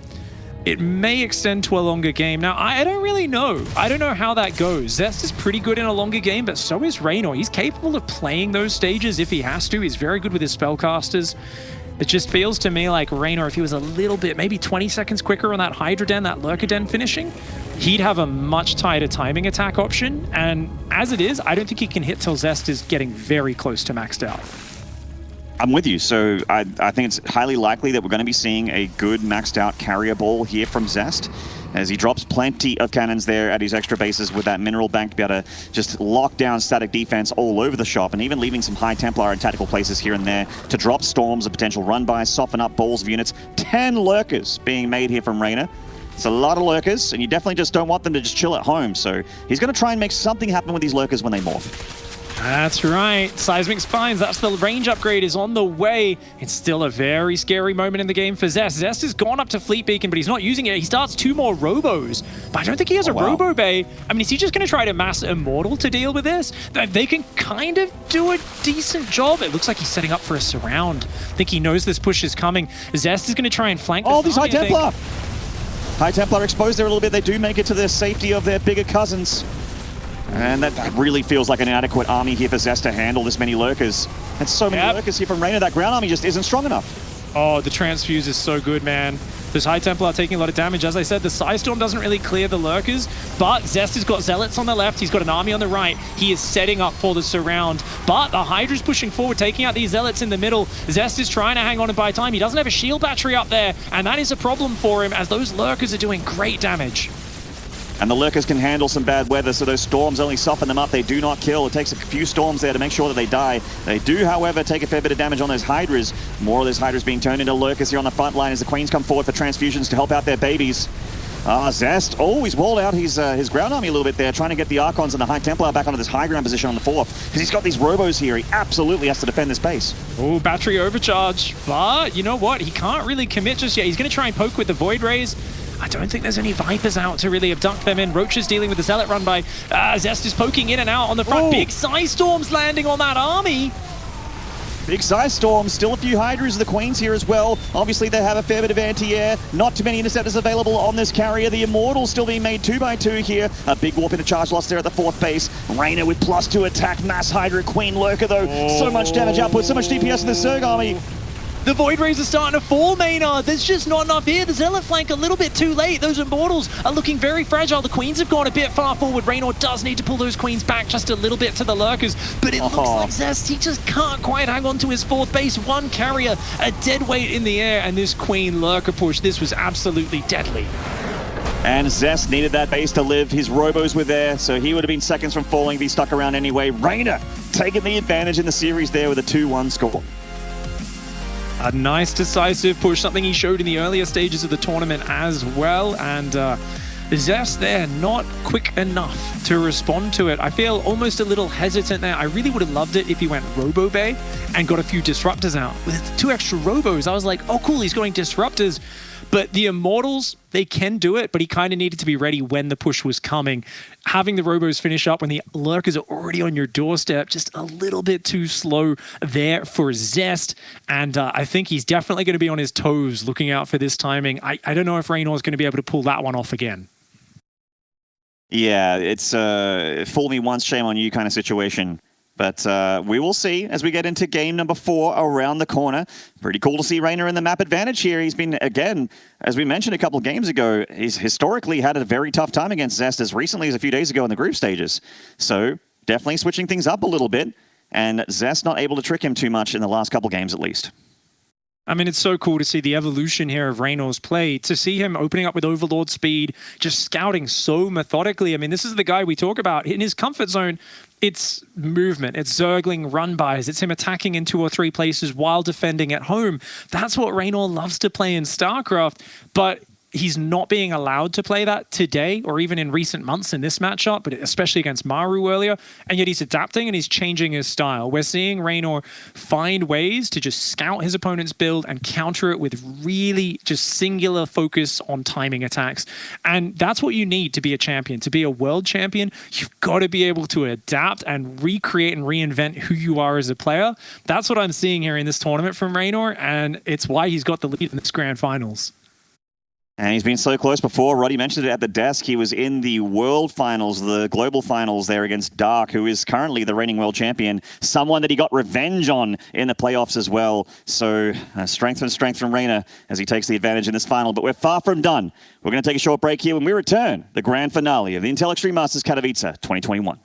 it may extend to a longer game. Now, I don't really know. I don't know how that goes. Zest is pretty good in a longer game, but so is Reynor. He's capable of playing those stages if he has to. He's very good with his spellcasters. It just feels to me like Reynor, if he was a little bit, maybe 20 seconds quicker on that Hydra Den, that Lurker Den finishing, he'd have a much tighter timing attack option. And as it is, I don't think he can hit till Zest is getting very close to maxed out. I'm with you. So I think it's highly likely that we're going to be seeing a good maxed out carrier ball here from Zest, as he drops plenty of cannons there at his extra bases with that mineral bank to be able to just lock down static defense all over the shop, and even leaving some high Templar and tactical places here and there to drop storms and potential run-bys, soften up balls of units. 10 lurkers being made here from Reynor. It's a lot of lurkers, and you definitely just don't want them to just chill at home. So he's going to try and make something happen with these lurkers when they morph. That's right. Seismic Spines, that's the range upgrade is on the way. It's still a very scary moment in the game for Zest. Zest has gone up to Fleet Beacon, but he's not using it. He starts 2 more Robos, but I don't think he has a Robo Bay. I mean, is he just going to try to mass Immortal to deal with this? They can kind of do a decent job. It looks like he's setting up for a surround. I think he knows this push is coming. Zest is going to try and flank this. Oh, these High Templar! High Templar exposed there a little bit. They do make it to the safety of their bigger cousins. And that really feels like an inadequate army here for Zest to handle this many lurkers. And so many lurkers here from Reynor. That ground army just isn't strong enough. Oh, the transfuse is so good, man. This High Templar are taking a lot of damage. As I said, the Psystorm doesn't really clear the lurkers, but Zest has got Zealots on the left. He's got an army on the right. He is setting up for the surround, but the Hydra's pushing forward, taking out these Zealots in the middle. Zest is trying to hang on and buy time. He doesn't have a shield battery up there, and that is a problem for him as those lurkers are doing great damage. And the lurkers can handle some bad weather, so those storms only soften them up. They do not kill. It takes a few storms there to make sure that they die. They do, however, take a fair bit of damage on those Hydras. More of those Hydras being turned into lurkers here on the front line as the Queens come forward for transfusions to help out their babies. Zest, he's walled out his ground army a little bit there, trying to get the Archons and the High Templar back onto this high ground position on the fourth, because he's got these Robos here. He absolutely has to defend this base. Oh, battery overcharge, but you know what? He can't really commit just yet. He's going to try and poke with the Void Rays. I don't think there's any Vipers out to really abduct them in. Roach is dealing with the Zealot run by. Zest is poking in and out on the front. Oh. Big Psystorms landing on that army. Big Psystorm, still a few Hydras of the Queens here as well. Obviously, they have a fair bit of anti-air. Not too many interceptors available on this carrier. The Immortals still being made 2x2 here. A big warp into charge loss there at the fourth base. Reynor with +2 attack. Mass Hydra Queen Lurker, though. So much damage output, so much DPS in the Zerg army. The Void Rays are starting to fall, Maynard. There's just not enough here. The Zealot flank a little bit too late. Those Immortals are looking very fragile. The Queens have gone a bit far forward. Reynor does need to pull those Queens back just a little bit to the Lurkers, but it looks like Zest, he just can't quite hang on to his fourth base. One carrier, a dead weight in the air, and this Queen Lurker push, this was absolutely deadly. And Zest needed that base to live. His Robos were there, so he would have been seconds from falling if he stuck around anyway. Reynor taking the advantage in the series there with a 2-1 score. A nice decisive push, something he showed in the earlier stages of the tournament as well. And Zest there, not quick enough to respond to it. I feel almost a little hesitant there. I really would have loved it if he went Robo Bay and got a few Disruptors out. With 2 extra Robos, I was like, oh cool, he's going Disruptors. But the Immortals, they can do it, but he kind of needed to be ready when the push was coming. Having the Robos finish up when the Lurkers are already on your doorstep, just a little bit too slow there for Zest. And I think he's definitely going to be on his toes looking out for this timing. I don't know if Reynor is going to be able to pull that one off again. Yeah, it's fool me once, shame on you kind of situation. But we will see as we get into game number 4 around the corner. Pretty cool to see Reynor in the map advantage here. He's been, again, as we mentioned a couple of games ago, he's historically had a very tough time against Zest as recently as a few days ago in the group stages. So definitely switching things up a little bit. And Zest not able to trick him too much in the last couple games at least. I mean, it's so cool to see the evolution here of Reynor's play, to see him opening up with Overlord speed, just scouting so methodically. I mean, this is the guy we talk about. In his comfort zone, it's movement, it's zergling run-bys, it's him attacking in 2 or 3 places while defending at home. That's what Reynor loves to play in StarCraft, but he's not being allowed to play that today or even in recent months in this matchup, but especially against Maru earlier. And yet he's adapting and he's changing his style. We're seeing Reynor find ways to just scout his opponent's build and counter it with really just singular focus on timing attacks. And that's what you need to be a champion. To be a world champion, you've got to be able to adapt and recreate and reinvent who you are as a player. That's what I'm seeing here in this tournament from Reynor, and it's why he's got the lead in this grand finals. And he's been so close before. Roddy mentioned it at the desk. He was in the World Finals, the Global Finals there against Dark, who is currently the reigning world champion. Someone that he got revenge on in the playoffs as well. So strength and strength from Reynor as he takes the advantage in this final. But we're far from done. We're going to take a short break here. When we return, the grand finale of the Intel Extreme Masters Katowice 2021.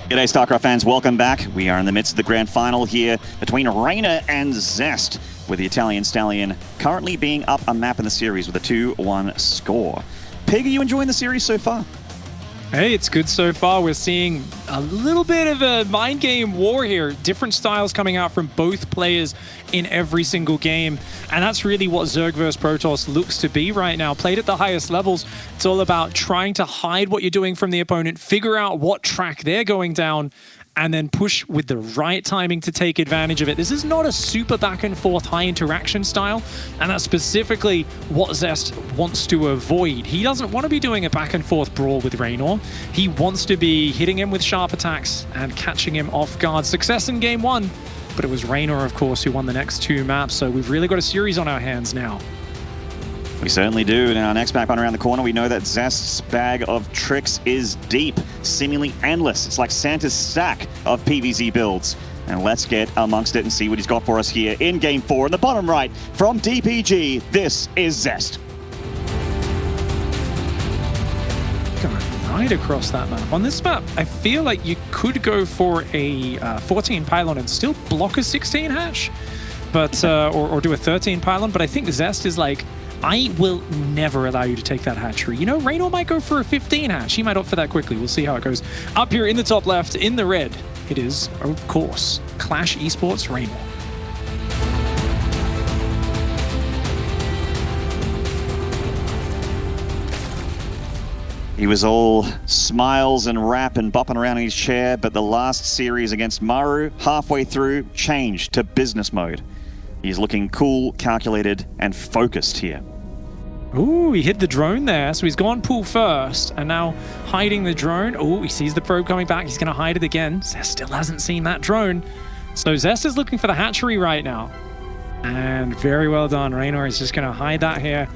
G'day StarCraft fans, welcome back. We are in the midst of the grand final here between Reynor and Zest, with the Italian Stallion currently being up a map in the series with a 2-1 score. Pig, are you enjoying the series so far? Hey, it's good so far. We're seeing a little bit of a mind game war here. Different styles coming out from both players in every single game. And that's really what Zerg vs Protoss looks to be right now. Played at the highest levels, it's all about trying to hide what you're doing from the opponent, figure out what track they're going down, and then push with the right timing to take advantage of it. This is not a super back and forth high interaction style, and that's specifically what Zest wants to avoid. He doesn't want to be doing a back and forth brawl with Reynor. He wants to be hitting him with sharp attacks and catching him off guard. Success in game one, but it was Reynor, of course, who won the next two maps, so we've really got a series on our hands now. We certainly do. In our next map on around the corner, we know that Zest's bag of tricks is deep, seemingly endless. It's like Santa's stack of PvZ builds. And let's get amongst it and see what he's got for us here in Game 4. In the bottom right, from DPG, this is Zest. Going right across that map. On this map, I feel like you could go for a 14 pylon and still block a 16 hatch, but or do a 13 pylon, but I think Zest is like, I will never allow you to take that hatchery. You know, Reynor might go for a 15 hatch. He might opt for that quickly. We'll see how it goes. Up here in the top left, in the red, it is, of course, Clash Esports Reynor. He was all smiles and rap and bopping around in his chair, but the last series against Maru, halfway through, changed to business mode. He's looking cool, calculated, and focused here. Ooh, he hid the drone there, so he's gone pool first, and now hiding the drone. Ooh, he sees the probe coming back, he's going to hide it again. Zest still hasn't seen that drone. So Zest is looking for the hatchery right now. And very well done. Reynor is just going to hide that here.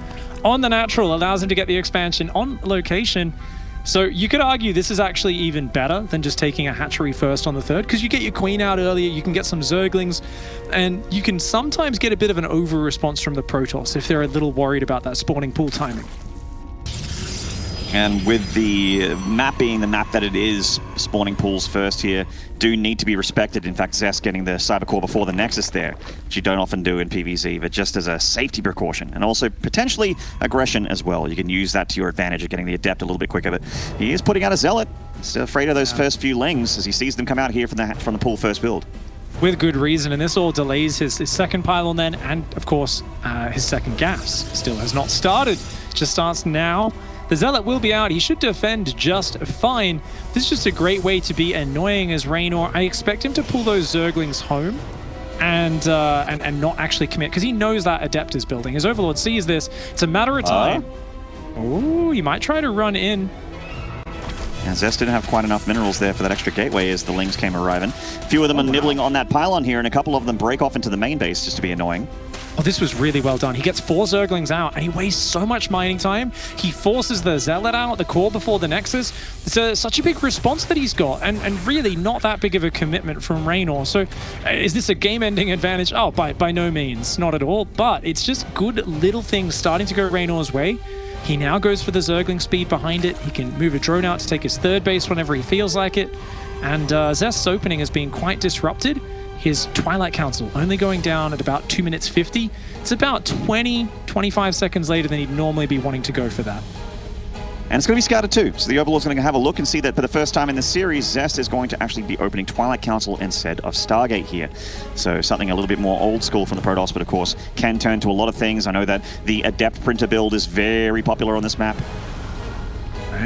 On the natural, allows him to get the expansion on location. So you could argue this is actually even better than just taking a hatchery first on the third, because you get your queen out earlier, you can get some zerglings, and you can sometimes get a bit of an over response from the Protoss if they're a little worried about that spawning pool timing. And with the map being the map that it is, spawning pools first here do need to be respected. In fact, Zest getting the Cyber Core before the Nexus there, which you don't often do in PvZ, but just as a safety precaution. And also potentially aggression as well. You can use that to your advantage of getting the Adept a little bit quicker. But he is putting out a Zealot. He's afraid of those first few lings as he sees them come out here from the pool first build. With good reason, and this all delays his second pylon then, and of course his second gas. Still has not started, just starts now. The Zealot will be out. He should defend just fine. This is just a great way to be annoying as Reynor. I expect him to pull those Zerglings home and not actually commit, because he knows that Adept is building. His Overlord sees this. It's a matter of time. Oh, he might try to run in. And Zest didn't have quite enough minerals there for that extra gateway as the lings came arriving. A few of them are nibbling on that pylon here, and a couple of them break off into the main base just to be annoying. Oh, this was really well done. He gets 4 Zerglings out, and he wastes so much mining time. He forces the Zealot out, the core before the Nexus. It's such a big response that he's got, and really not that big of a commitment from Reynor. So is this a game-ending advantage? Oh, by no means. Not at all. But it's just good little things starting to go Reynor's way. He now goes for the Zergling speed behind it. He can move a drone out to take his third base whenever he feels like it. And Zest's opening has been quite disrupted. His Twilight Council only going down at about 2 minutes 50. It's about 20-25 seconds later than he'd normally be wanting to go for that. And it's going to be scouted too. So the Overlord's going to have a look and see that for the first time in the series, Zest is going to actually be opening Twilight Council instead of Stargate here. So something a little bit more old school from the Protoss, but of course can turn to a lot of things. I know that the Adept Printer build is very popular on this map.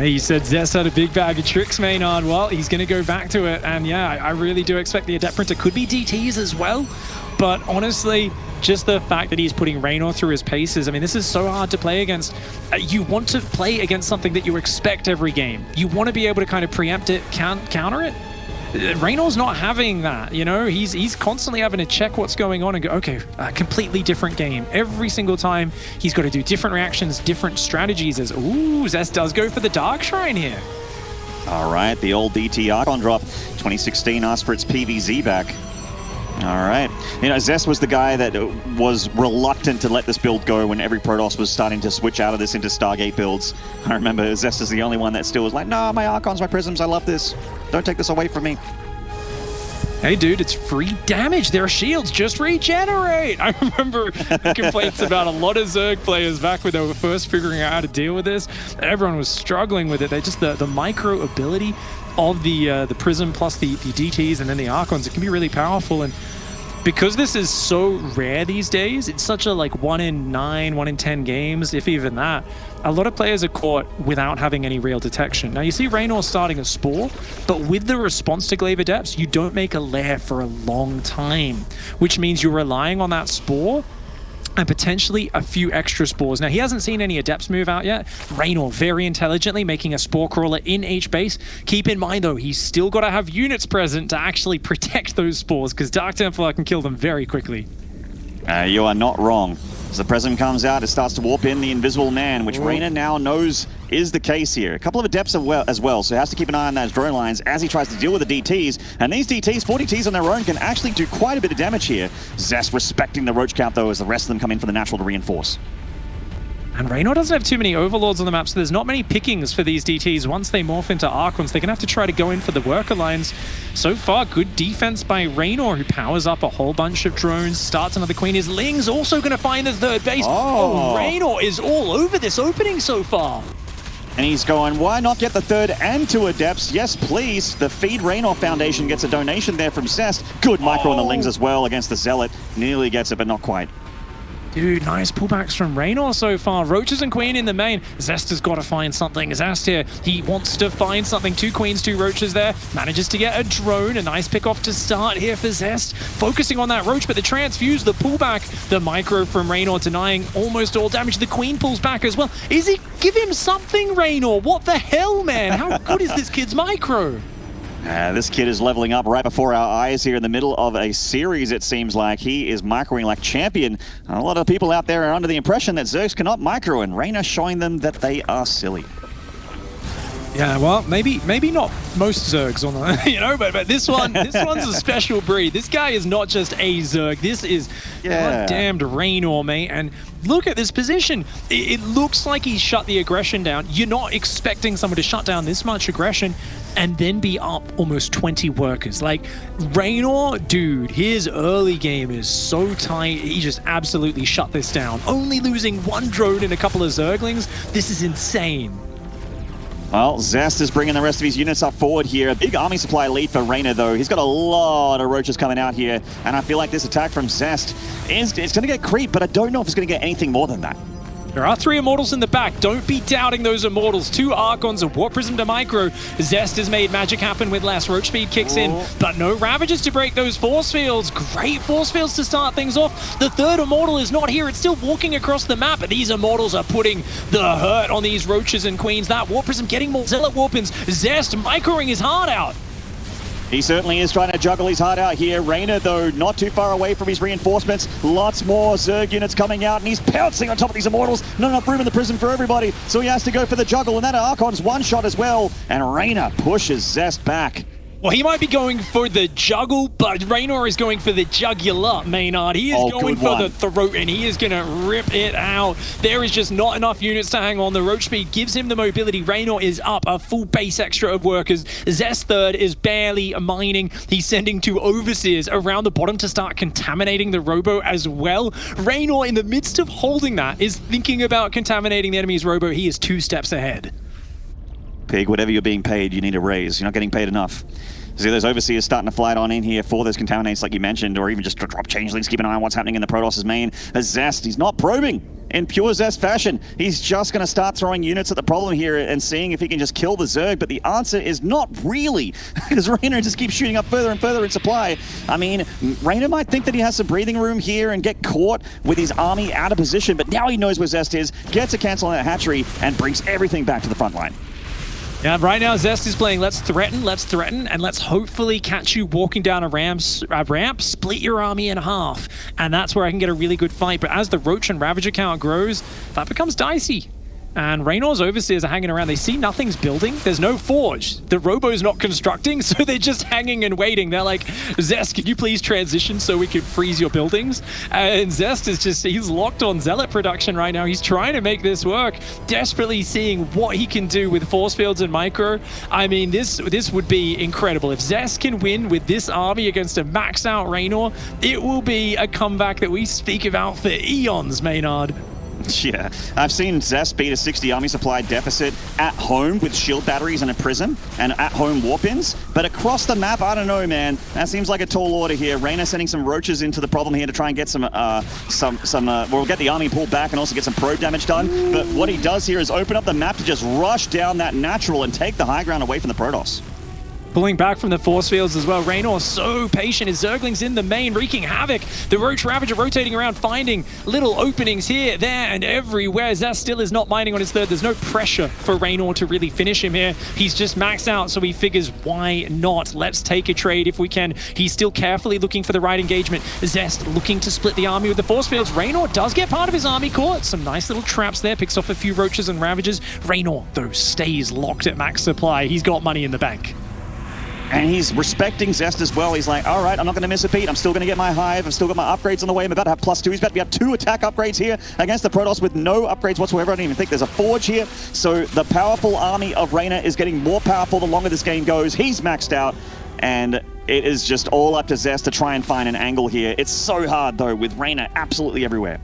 He said Zest had a big bag of tricks, Maynard. Well, he's going to go back to it. And yeah, I really do expect the Adept Printer could be DTs as well. But honestly, just the fact that he's putting Reynor through his paces, I mean, this is so hard to play against. You want to play against something that you expect every game. You want to be able to kind of preempt it, counter it. Reynor's not having that, you know? He's constantly having to check what's going on and go, okay, a completely different game. Every single time, he's got to do different reactions, different strategies as, ooh, Zest does go for the Dark Shrine here. All right, the old DT Archon drop. 2016 asked for its PvZ back. All right. You know, Zest was the guy that was reluctant to let this build go when every Protoss was starting to switch out of this into Stargate builds. I remember Zest is the only one that still was like, no, my Archons, my Prisms, I love this. Don't take this away from me. Hey, dude, it's free damage. Their shields just regenerate. I remember complaints about a lot of Zerg players back when they were first figuring out how to deal with this. Everyone was struggling with it. They just, the micro ability of the Prism plus the DTs and then the Archons, it can be really powerful. And because this is so rare these days, it's such a like 1 in 9, 1 in 10 games, if even that, a lot of players are caught without having any real detection. Now you see Reynor starting a Spore, but with the response to Glaive Adepts, you don't make a lair for a long time, which means you're relying on that Spore and potentially a few extra spores. Now, he hasn't seen any Adepts move out yet. Reynor very intelligently making a Spore Crawler in each base. Keep in mind, though, he's still got to have units present to actually protect those spores, because Dark Templar can kill them very quickly. You are not wrong. As the Prism comes out, it starts to warp in the Invisible Man, which Reynor now knows is the case here. A couple of Adepts as well, so he has to keep an eye on those drone lines as he tries to deal with the DTs. And these DTs, 40Ts on their own, can actually do quite a bit of damage here. Zest respecting the Roach count, though, as the rest of them come in for the natural to reinforce. And Reynor doesn't have too many Overlords on the map, so there's not many pickings for these DTs. Once they morph into Archons, they're going to have to try to go in for the worker lines. So far, good defense by Reynor, who powers up a whole bunch of drones, starts another Queen. His Ling's also going to find the third base. Oh, Reynor is all over this opening so far. And he's going, why not get the third and 2 Adepts? Yes, please. The Feed Reynor Foundation gets a donation there from Zest. Good micro on the Lings as well against the Zealot. Nearly gets it, but not quite. Dude, nice pullbacks from Reynor so far. Roaches and Queen in the main. Zest has got to find something. Zest here, he wants to find something. 2 Queens, 2 Roaches there. Manages to get a drone. A nice pick off to start here for Zest. Focusing on that Roach, but the transfuse, the pullback, the micro from Reynor denying almost all damage. The Queen pulls back as well. Is he? Give him something, Reynor. What the hell, man? How good is this kid's micro? This kid is leveling up right before our eyes here in the middle of a series, it seems like. He is microing like champion. A lot of people out there are under the impression that Zergs cannot micro, and Reynor showing them that they are silly. Yeah, well, maybe not most Zergs on the, but this one's a special breed. This guy is not just a Zerg. This is goddamned Reynor, mate. And look at this position. It looks like he's shut the aggression down. You're not expecting someone to shut down this much aggression and then be up almost 20 workers. Like, Reynor, dude, his early game is so tight. He just absolutely shut this down. Only losing 1 drone and a couple of Zerglings. This is insane. Well, Zest is bringing the rest of his units up forward here. A big army supply lead for Reynor, though. He's got a lot of Roaches coming out here, and I feel like this attack from Zest it's going to get creep, but I don't know if it's going to get anything more than that. There are 3 Immortals in the back. Don't be doubting those Immortals. 2 Archons, a Warp Prism to micro. Zest has made magic happen with less. Roach speed kicks in, but no Ravagers to break those force fields. Great force fields to start things off. The 3rd Immortal is not here. It's still walking across the map, but these Immortals are putting the hurt on these Roaches and Queens. That Warp Prism getting more Zealot Warpins. Zest microing his heart out. He certainly is trying to juggle his heart out here. Reynor, though, not too far away from his reinforcements. Lots more Zerg units coming out, and he's pouncing on top of these Immortals. Not enough room in the prison for everybody, so he has to go for the juggle, and that Archon's one-shot as well. And Reynor pushes Zest back. Well, he might be going for the juggle, but Reynor is going for the jugular, Maynard. He is going for the throat, and he is going to rip it out. There is just not enough units to hang on. The Roach speed gives him the mobility. Reynor is up a full base extra of workers. Zest 3rd is barely mining. He's sending 2 Overseers around the bottom to start contaminating the Robo as well. Reynor, in the midst of holding that, is thinking about contaminating the enemy's Robo. He is 2 steps ahead. Pig, whatever you're being paid, you need a raise. You're not getting paid enough. See those Overseers starting to fly on in here for those contaminates like you mentioned, or even just drop changelings, keep an eye on what's happening in the Protoss' main. As Zest, he's not probing in pure Zest fashion. He's just going to start throwing units at the problem here and seeing if he can just kill the Zerg, but the answer is not really, because Reynor just keeps shooting up further and further in supply. I mean, Reynor might think that he has some breathing room here and get caught with his army out of position, but now he knows where Zest is, gets a cancel on that hatchery, and brings everything back to the front line. Yeah, right now Zest is playing let's threaten, and let's hopefully catch you walking down a ramp, split your army in half, and that's where I can get a really good fight. But as the Roach and Ravager count grows, that becomes dicey. And Reynor's Overseers are hanging around. They see nothing's building. There's no forge. The Robo's not constructing, so they're just hanging and waiting. They're like, Zest, can you please transition so we can freeze your buildings? And Zest is just, he's locked on Zealot production right now. He's trying to make this work, desperately seeing what he can do with force fields and micro. I mean, this would be incredible. If Zest can win with this army against a maxed out Reynor, it will be a comeback that we speak about for eons, Maynard. Yeah, I've seen Zest beat a 60 army supply deficit at home with shield batteries and a prism and at-home warp-ins, but across the map, I don't know, man. That seems like a tall order here. Reynor sending some Roaches into the problem here to try and get we'll get the army pulled back and also get some probe damage done, but what he does here is open up the map to just rush down that natural and take the high ground away from the Protoss. Pulling back from the force fields as well. Reynor so patient. His Zerglings in the main, wreaking havoc. The Roach Ravager rotating around, finding little openings here, there, and everywhere. Zest still is not mining on his 3rd. There's no pressure for Reynor to really finish him here. He's just maxed out, so he figures, why not? Let's take a trade if we can. He's still carefully looking for the right engagement. Zest looking to split the army with the force fields. Reynor does get part of his army caught. Some nice little traps there. Picks off a few Roaches and Ravagers. Reynor, though, stays locked at max supply. He's got money in the bank. And he's respecting Zest as well. He's like, all right, I'm not going to miss a beat. I'm still going to get my hive. I've still got my upgrades on the way. I'm about to have +2. He's about to have 2 attack upgrades here against the Protoss with no upgrades whatsoever. I don't even think there's a forge here. So the powerful army of Reynor is getting more powerful the longer this game goes. He's maxed out. And it is just all up to Zest to try and find an angle here. It's so hard, though, with Reynor absolutely everywhere.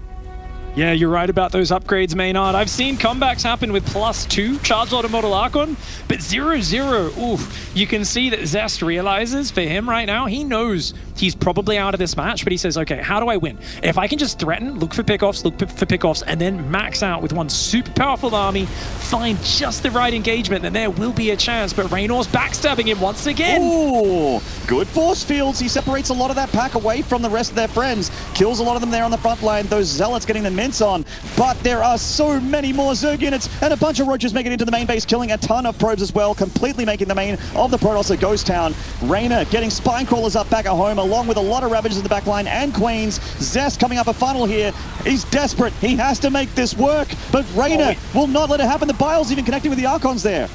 Yeah, you're right about those upgrades, Maynard. I've seen comebacks happen with +2 charge auto model Archon, but 0-0, oof. You can see that Zest realizes for him right now, he knows he's probably out of this match, but he says, okay, how do I win? If I can just threaten, look for pickoffs, and then max out with one super powerful army, find just the right engagement, then there will be a chance. But Reynor's backstabbing him once again. Ooh, good force fields. He separates a lot of that pack away from the rest of their friends. Kills a lot of them there on the front line. Those Zealots getting the mints on. But there are so many more Zerg units, and a bunch of Roaches making it into the main base, killing a ton of probes as well, completely making the main of the Protoss a ghost town. Reynor getting spine crawlers up back at home, along with a lot of Ravagers in the back line and Queens. Zest coming up a funnel here. He's desperate. He has to make this work, but Reynor will not let it happen. The Bile's even connecting with the Archons there.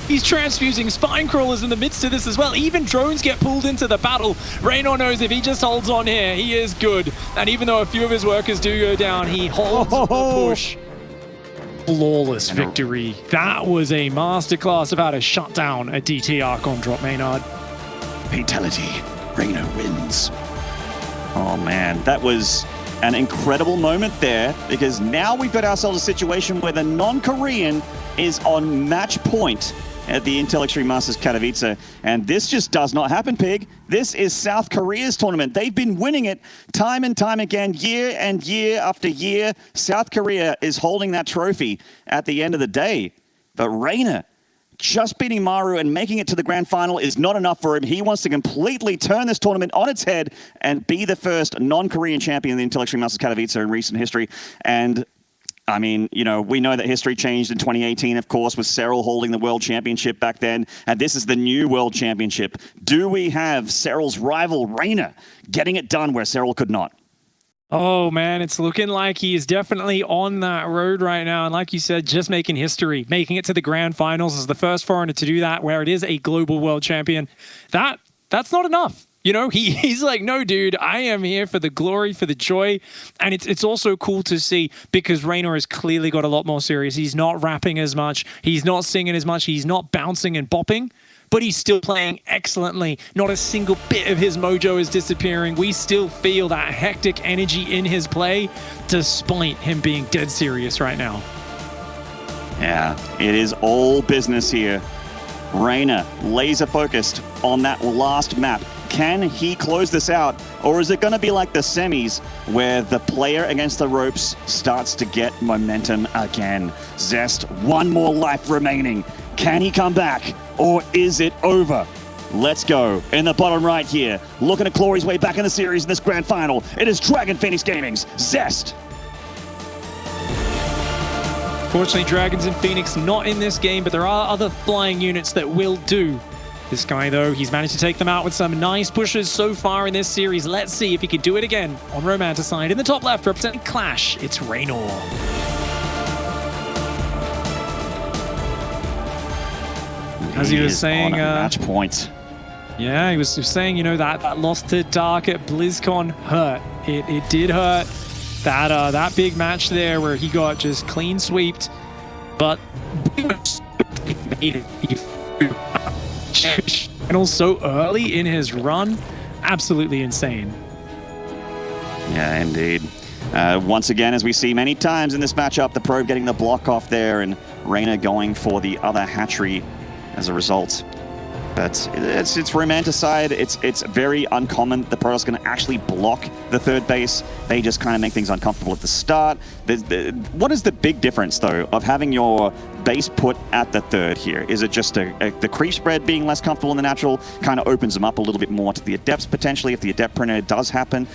He's transfusing spine crawlers in the midst of this as well. Even drones get pulled into the battle. Reynor knows if he just holds on here, he is good. And even though a few of his workers do go down, he holds the push. Flawless victory. That was a masterclass of how to shut down a DT Archon drop, Maynard. Fatality. Reynor wins. Oh man, that was an incredible moment there, because now we've got ourselves a situation where the non-Korean is on match point at the Intel Extreme Masters Katowice, and this just does not happen, Pig. This is South Korea's tournament. They've been winning it time and time again, year and year after year. South Korea is holding that trophy at the end of the day. But Reynor just beating Maru and making it to the grand final is not enough for him. He wants to completely turn this tournament on its head and be the first non-Korean champion in the Intel Extreme Masters Katowice in recent history. And I mean, you know, we know that history changed in 2018, of course, with Serral holding the World Championship back then, and this is the new World Championship. Do we have Serral's rival, Reynor, getting it done where Serral could not? Oh man, it's looking like he is definitely on that road right now. And like you said, just making history, making it to the grand finals as the first foreigner to do that, where it is a global world champion. That's not enough. You know, he's like, no, dude, I am here for the glory, for the joy. And it's also cool to see, because Reynor has clearly got a lot more serious. He's not rapping as much. He's not singing as much. He's not bouncing and bopping, but he's still playing excellently. Not a single bit of his mojo is disappearing. We still feel that hectic energy in his play, despite him being dead serious right now. Yeah, it is all business here. Reynor, laser focused on that last map. Can he close this out? Or is it going to be like the semis, where the player against the ropes starts to get momentum again? Zest, one more life remaining. Can he come back? Or is it over? Let's go. In the bottom right here, looking to claw his way back in the series in this grand final, it is Dragon Phoenix Gaming's Zest. Fortunately, Dragons and Phoenix not in this game, but there are other flying units that will do. This guy, though, he's managed to take them out with some nice pushes so far in this series. Let's see if he can do it again on Romanticide. In the top left, representing Clash, it's Reynor. As he was saying, match point. Yeah, he was saying, you know, that loss to Dark at BlizzCon hurt. It did hurt. That big match there where he got just clean sweeped, but and so early in his run, absolutely insane. Yeah, indeed. Once again, as we see many times in this matchup, the probe getting the block off there, and Reynor going for the other hatchery as a result. But it's Romanticide. It's very uncommon. The Protoss can actually block the third base. They just kind of make things uncomfortable at the start. What is the big difference, though, of having your base put at the third here? Is it just the creep spread being less comfortable in the natural kind of opens them up a little bit more to the adepts, potentially, if the adept printer does happen?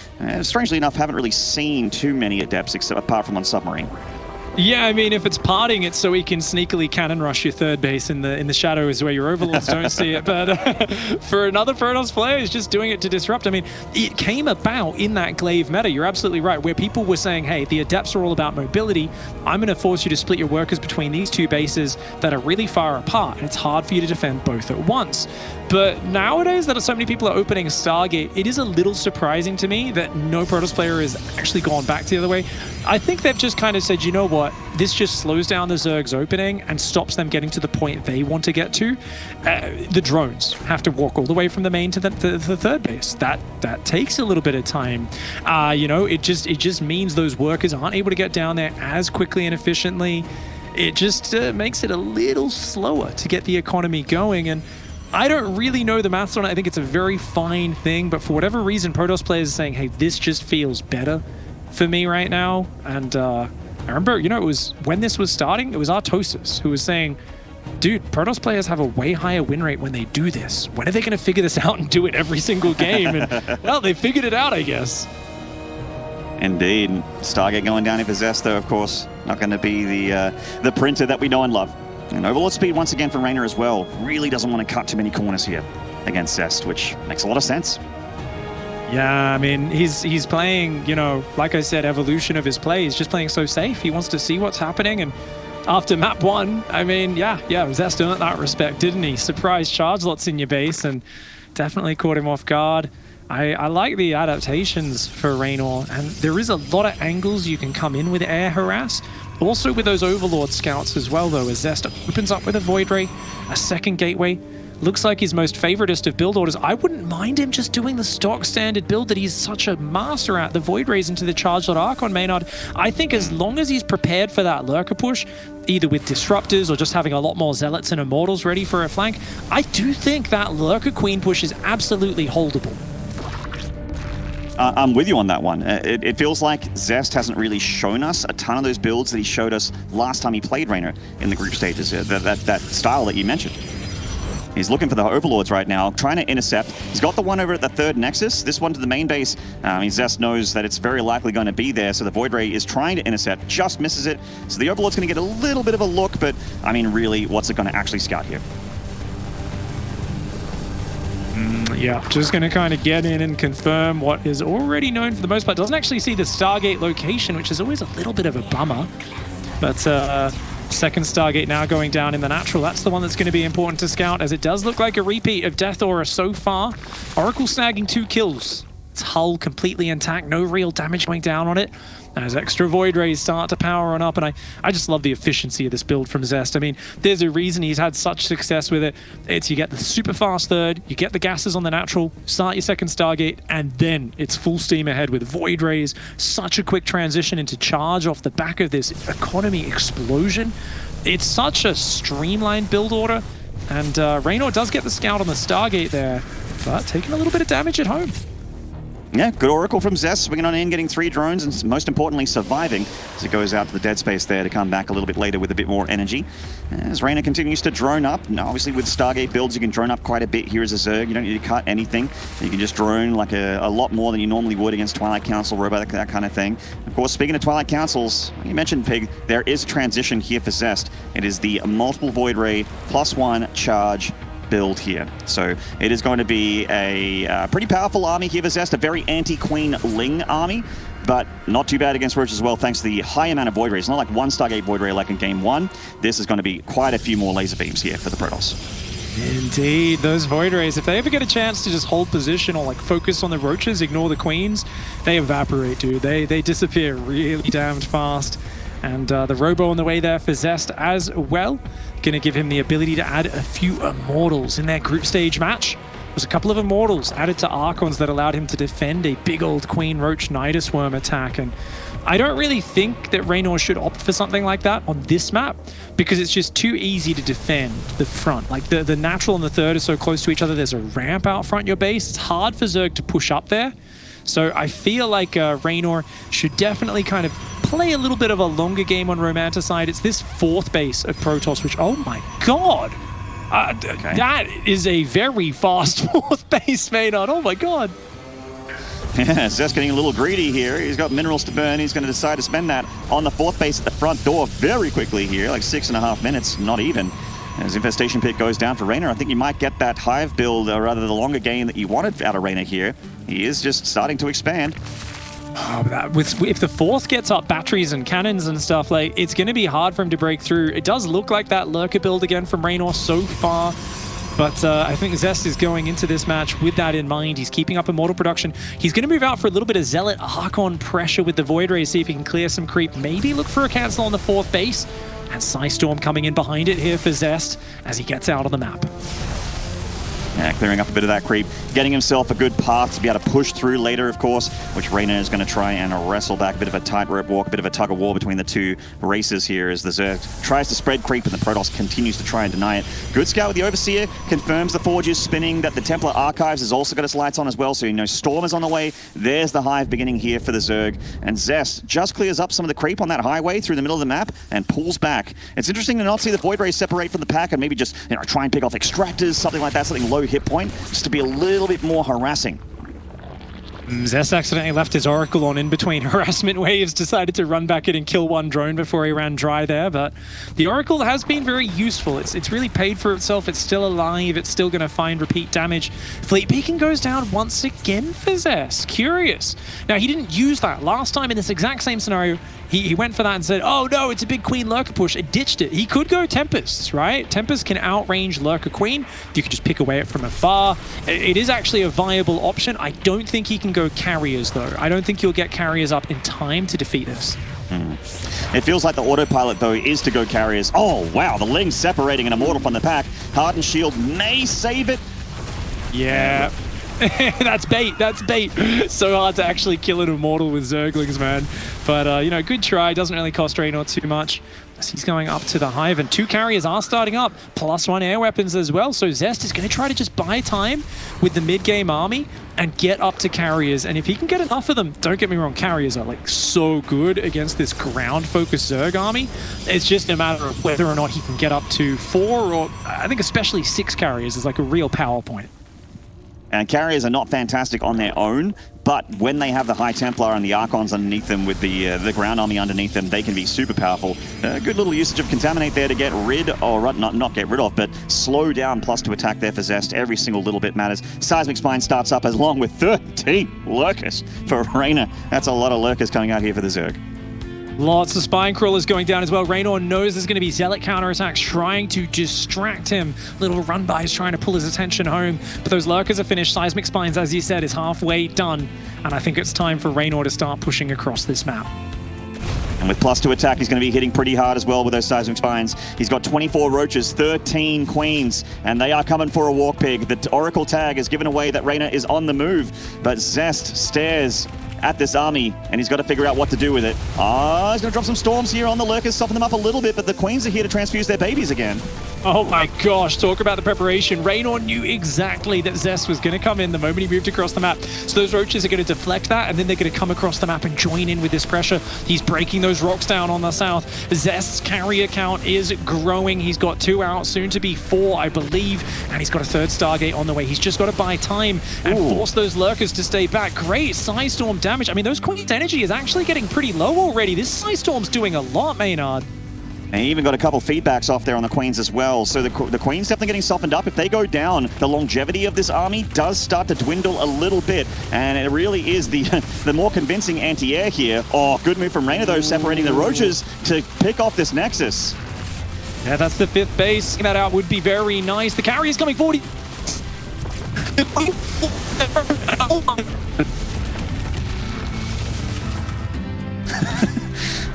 Strangely enough, haven't really seen too many adepts except apart from on submarine. Yeah, I mean, if it's parting, it's so he can sneakily cannon rush your third base in the shadows where your overlords don't see it. But for another Protoss player, he's just doing it to disrupt. I mean, it came about in that glaive meta, you're absolutely right, where people were saying, hey, the adepts are all about mobility. I'm going to force you to split your workers between these two bases that are really far apart, and it's hard for you to defend both at once. But nowadays that so many people are opening Stargate, it is a little surprising to me that no Protoss player has actually gone back the other way. I think they've just kind of said, you know what, this just slows down the Zerg's opening and stops them getting to the point they want to get to. The drones have to walk all the way from the main to the third base. That takes a little bit of time. You know, it just means those workers aren't able to get down there as quickly and efficiently. It just makes it a little slower to get the economy going. And I don't really know the maths on it. I think it's a very fine thing, but for whatever reason, Protoss players are saying, hey, this just feels better for me right now. And I remember, you know, it was when this was starting, it was Artosis who was saying, dude, Protoss players have a way higher win rate when they do this. When are they going to figure this out and do it every single game? And, well, they figured it out, I guess. Indeed. Stargate going down here for Zest, though, of course. Not going to be the printer that we know and love. And Overlord speed once again from Reynor as well. Really doesn't want to cut too many corners here against Zest, which makes a lot of sense. Yeah, I mean, he's playing, you know, like I said, evolution of his play. He's just playing so safe. He wants to see what's happening. And after map 1, I mean, yeah, Zest earned that respect, didn't he? Surprise charge lots in your base and definitely caught him off guard. I like the adaptations for Reynor, and there is a lot of angles you can come in with air harass. Also with those Overlord scouts as well, though, as Zest opens up with a Void Ray, a second gateway. Looks like his most favoritist of build orders. I wouldn't mind him just doing the stock standard build that he's such a master at, the Void Rays into the Charged Arc on Maynard. I think as long as he's prepared for that Lurker push, either with Disruptors or just having a lot more Zealots and Immortals ready for a flank, I do think that Lurker Queen push is absolutely holdable. I'm with you on that one. It feels like Zest hasn't really shown us a ton of those builds that he showed us last time he played Reynor in the group stages, that style that you mentioned. He's looking for the Overlords right now, trying to intercept. He's got the one over at the third Nexus. This one to the main base. Zest knows that it's very likely going to be there, so the Void Ray is trying to intercept, just misses it. So the Overlord's going to get a little bit of a look, but I mean, really, what's it going to actually scout here? Yeah, just going to kind of get in and confirm what is already known for the most part. Doesn't actually see the Stargate location, which is always a little bit of a bummer. But second Stargate now going down in the natural. That's the one that's going to be important to scout, as it does look like a repeat of Death Aura so far. Oracle snagging 2 kills. Its hull completely intact, no real damage going down on it. As extra Void Rays start to power on up, and I just love the efficiency of this build from Zest. I mean, there's a reason he's had such success with it. It's you get the super fast third, you get the gases on the natural, start your second Stargate, and then it's full steam ahead with Void Rays. Such a quick transition into charge off the back of this economy explosion. It's such a streamlined build order, and Reynor does get the scout on the Stargate there, but taking a little bit of damage at home. Yeah, good Oracle from Zest, swinging on in, getting 3 drones, and most importantly, surviving as it goes out to the dead space there to come back a little bit later with a bit more energy. As Reynor continues to drone up, now obviously with Stargate builds, you can drone up quite a bit here as a Zerg. You don't need to cut anything. You can just drone like a lot more than you normally would against Twilight Council, Robot, that kind of thing. Of course, speaking of Twilight Councils, you mentioned Pig, there is a transition here for Zest. It is the multiple Void Ray +1 charge build here. So it is going to be a pretty powerful army here for Zest, a very anti-Queen Ling army, but not too bad against Roach as well, thanks to the high amount of Void Rays. Not like one Stargate Void Ray like in Game 1. This is going to be quite a few more laser beams here for the Protoss. Indeed, those Void Rays, if they ever get a chance to just hold position or like focus on the Roaches, ignore the Queens, they evaporate, dude. They disappear really damned fast. And the Robo on the way there for Zest as well. Going to give him the ability to add a few Immortals in their group stage match. There's a couple of Immortals added to Archons that allowed him to defend a big old Queen Roach Nidus Worm attack. And I don't really think that Reynor should opt for something like that on this map, because it's just too easy to defend the front. Like the natural and the third are so close to each other. There's a ramp out front your base. It's hard for Zerg to push up there. So I feel like Reynor should definitely kind of play a little bit of a longer game on Romanticide. It's this 4th base of Protoss, which, oh my god! Okay. That is a very fast 4th base, Maynard. Oh my god. Yeah, Zest getting a little greedy here. He's got minerals to burn. He's going to decide to spend that on the 4th base at the front door very quickly here, like 6.5 minutes, not even. As Infestation Pit goes down for Reynor, I think you might get that Hive build, or rather the longer game that you wanted out of Reynor here. He is just starting to expand. Oh, if the 4th gets up batteries and cannons and stuff, like, it's going to be hard for him to break through. It does look like that Lurker build again from Reynor so far. But I think Zest is going into this match with that in mind. He's keeping up Immortal production. He's going to move out for a little bit of Zealot Archon pressure with the Void Ray, see if he can clear some creep. Maybe look for a cancel on the 4th base. And Psystorm coming in behind it here for Zest as he gets out on the map. Yeah, clearing up a bit of that creep, getting himself a good path to be able to push through later, of course, which Reynor is going to try and wrestle back. A bit of a tightrope walk, a bit of a tug of war between the two races here as the Zerg tries to spread creep and the Protoss continues to try and deny it. Good scout with the Overseer, confirms the Forge is spinning, that the Templar Archives has also got its lights on as well, so you know Storm is on the way. There's the Hive beginning here for the Zerg, and Zest just clears up some of the creep on that highway through the middle of the map and pulls back. It's interesting to not see the Void Rays separate from the pack and maybe just try and pick off extractors, something like that, something low hit point, just to be a little bit more harassing. Zest accidentally left his Oracle on in between harassment waves, decided to run back in and kill one drone before he ran dry there, but the Oracle has been very useful. It's really paid for itself. It's still alive. It's still going to find repeat damage. Fleet Beacon goes down once again for Zest. Curious. Now, he didn't use that last time in this exact same scenario. He went for that and said, oh no, it's a big Queen Lurker push. It ditched it. He could go Tempests, right? Tempests can outrange Lurker Queen. You could just pick away it from afar. It is actually a viable option. I don't think he can go Carriers, though. I don't think you'll get Carriers up in time to defeat this. It feels like the autopilot, though, is to go Carriers. Oh, wow, the Ling's separating an Immortal from the pack. Hardened Shield may save it. Yeah. That's bait. That's bait. So hard to actually kill an Immortal with Zerglings, man. But, you know, good try. Doesn't really cost Reynor too much. He's going up to the Hive, and 2 carriers are starting up. +1 air weapons as well. So Zest is going to try to just buy time with the mid-game army and get up to carriers. And if he can get enough of them, don't get me wrong, carriers are like so good against this ground-focused Zerg army. It's just a matter of whether or not he can get up to 4 or I think especially 6 carriers is like a real power point. And carriers are not fantastic on their own, but when they have the High Templar and the Archons underneath them with the ground army underneath them, they can be super powerful. Good little usage of Contaminate there to get rid, or not get rid of, but slow down +2 attack there for Zest. Every single little bit matters. Seismic Spine starts up along with 13 Lurkers for Reynor. That's a lot of Lurkers coming out here for the Zerg. Lots of Spine Crawlers going down as well. Reynor knows there's going to be Zealot counterattacks trying to distract him. Little run-bys trying to pull his attention home. But those Lurkers are finished. Seismic Spines, as you said, is halfway done. And I think it's time for Reynor to start pushing across this map. And with +2 attack, he's going to be hitting pretty hard as well with those Seismic Spines. He's got 24 Roaches, 13 Queens, and they are coming for a Walk Pig. The Oracle tag is given away that Reynor is on the move, but Zest stares at this army, and he's got to figure out what to do with it. He's going to drop some storms here on the Lurkers, soften them up a little bit, but the Queens are here to transfuse their babies again. Oh my gosh, talk about the preparation. Reynor knew exactly that Zest was going to come in the moment he moved across the map. So those Roaches are going to deflect that, and then they're going to come across the map and join in with this pressure. He's breaking those rocks down on the south. Zest's carrier count is growing. He's got 2 out, soon to be 4, I believe, and he's got a 3rd Stargate on the way. He's just got to buy time and force those Lurkers to stay back. Great Psystorm damage. I mean, those Queen's energy is actually getting pretty low already. This Psystorm's doing a lot, Maynard. And he even got a couple feedbacks off there on the Queens as well. So the Queens definitely getting softened up. If they go down, the longevity of this army does start to dwindle a little bit. And it really is the more convincing anti-air here. Oh, good move from Reynor, though, separating the Roaches to pick off this Nexus. Yeah, that's the 5th base. Taking that out would be very nice. The carrier's coming forward.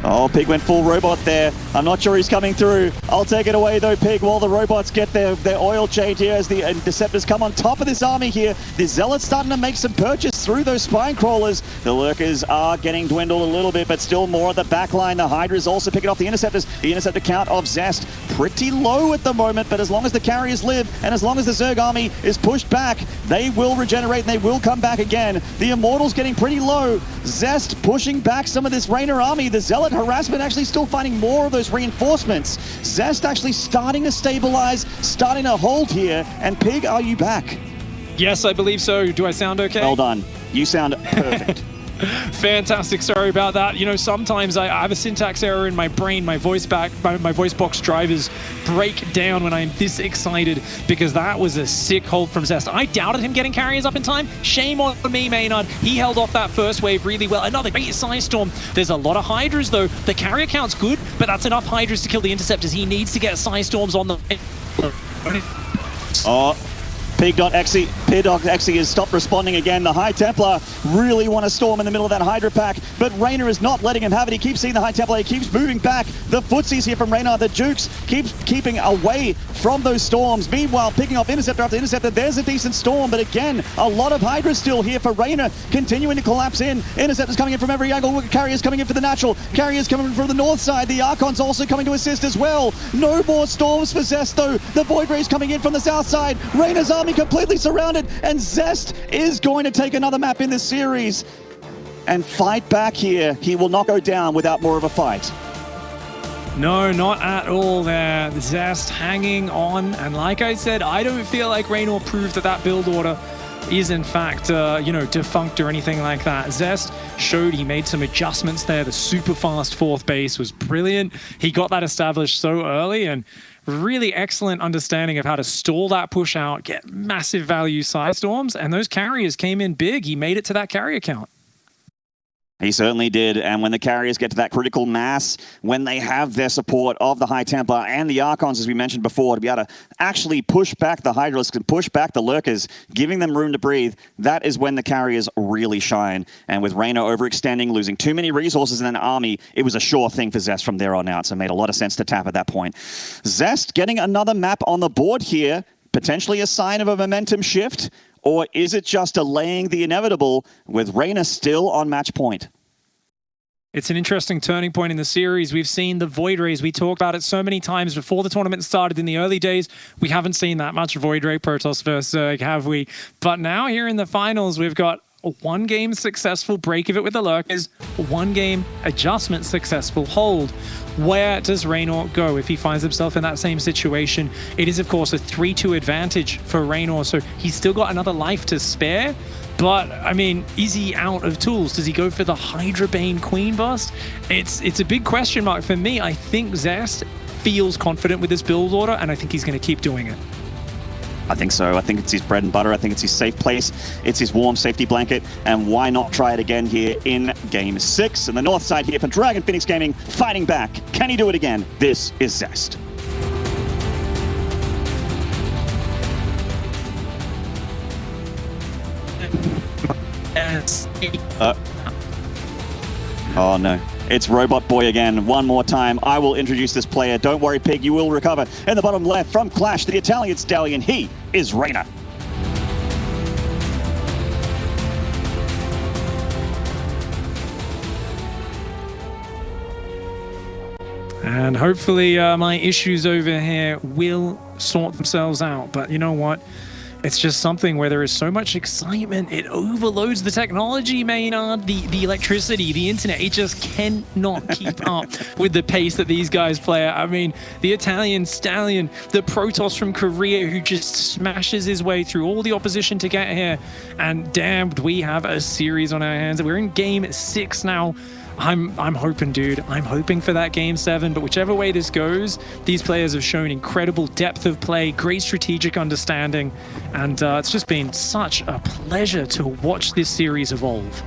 Oh, Pig went full robot there. I'm not sure he's coming through. I'll take it away, though, Pig, while the robots get their oil change here as the Interceptors come on top of this army here. The Zealots starting to make some purchase through those Spine Crawlers. The Lurkers are getting dwindled a little bit, but still more at the back line. The Hydra's also picking off the Interceptors. The Interceptor count of Zest pretty low at the moment, but as long as the carriers live and as long as the Zerg army is pushed back, they will regenerate and they will come back again. The Immortals getting pretty low. Zest pushing back some of this Reynor army. The Zealot harassment actually still finding more of those reinforcements. Zest actually starting to stabilize, starting to hold here. And Pig, are you back? Yes, I believe so. Do I sound okay? Well done. You sound perfect. Fantastic. Sorry about that. You know, sometimes I have a syntax error in my brain. My voice box drivers break down when I'm this excited because that was a sick hold from Zest. I doubted him getting carriers up in time. Shame on me, Maynard. He held off that first wave really well. Another great Psystorm. There's a lot of Hydras, though. The carrier count's good, but that's enough Hydras to kill the Interceptors. He needs to get Psystorms on the... Oh, Pig.exe has stopped responding again. The High Templar really want to storm in the middle of that Hydra pack, but Reynor is not letting him have it. He keeps seeing the High Templar, he keeps moving back. The footsies here from Reynor, the Jukes keeps keeping away from those storms. Meanwhile, picking off Interceptor after Interceptor, there's a decent storm, but again, a lot of Hydra still here for Reynor, continuing to collapse in. Interceptor's coming in from every angle, Carrier's coming in for the natural, Carrier's coming in from the north side, the Archon's also coming to assist as well. No more storms for Zest though. The Void Ray's coming in from the south side. Reynor's army completely surrounded, and Zest is going to take another map in this series and fight back here. He will not go down without more of a fight. No, not at all there. Zest hanging on, and like I said, I don't feel like Reynor proved that that build order is in fact, defunct or anything like that. Zest showed he made some adjustments there. The super fast fourth base was brilliant. He got that established so early, and really excellent understanding of how to stall that push out, get massive value side storms, and those carriers came in big. He made it to that carrier count. He certainly did, and when the carriers get to that critical mass, when they have their support of the High Templar and the Archons, as we mentioned before, to be able to actually push back the Hydralisks and push back the Lurkers, giving them room to breathe, that is when the carriers really shine. And with Reynor overextending, losing too many resources in an army, it was a sure thing for Zest from there on out, so it made a lot of sense to tap at that point. Zest getting another map on the board here, potentially a sign of a momentum shift, or is it just delaying the inevitable with Reynor still on match point? It's an interesting turning point in the series. We've seen the Void Rays. We talked about it so many times before the tournament started in the early days. We haven't seen that much Void Ray Protoss versus Zerg, have we? But now here in the finals, we've got a one-game successful break of it with the Lurkers, a one-game adjustment successful hold. Where does Reynor go if he finds himself in that same situation? It is, of course, a 3-2 advantage for Reynor, so he's still got another life to spare. But, I mean, is he out of tools? Does he go for the Hydra Bane Queen bust? It's a big question mark for me. I think Zest feels confident with this build order, and I think he's going to keep doing it. I think so. I think it's his bread and butter. I think it's his safe place. It's his warm safety blanket. And why not try it again here in Game 6? And the north side here for Dragon Phoenix Gaming, fighting back. Can he do it again? This is Zest. Oh no. It's Robot Boy again, one more time. I will introduce this player. Don't worry, Pig, you will recover. In the bottom left, from Clash, the Italian stallion, he is Reynor. And hopefully my issues over here will sort themselves out. But you know what? It's just something where there is so much excitement. It overloads the technology, Maynard, the electricity, the internet. It just cannot keep up with the pace that these guys play at. I mean, the Italian stallion, the Protoss from Korea who just smashes his way through all the opposition to get here. And damn, we have a series on our hands. We're in Game 6 now. I'm hoping, dude. I'm hoping for that Game 7, but whichever way this goes, these players have shown incredible depth of play, great strategic understanding, and it's just been such a pleasure to watch this series evolve.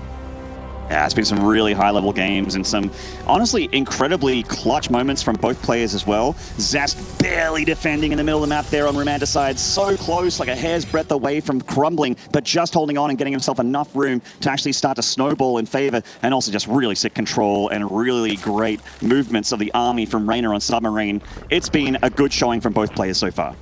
Yeah, it's been some really high-level games and some, honestly, incredibly clutch moments from both players as well. Zest barely defending in the middle of the map there on Ramanda's side. So close, like a hair's breadth away from crumbling, but just holding on and getting himself enough room to actually start to snowball in favor, and also just really sick control and really great movements of the army from Reynor on Submarine. It's been a good showing from both players so far.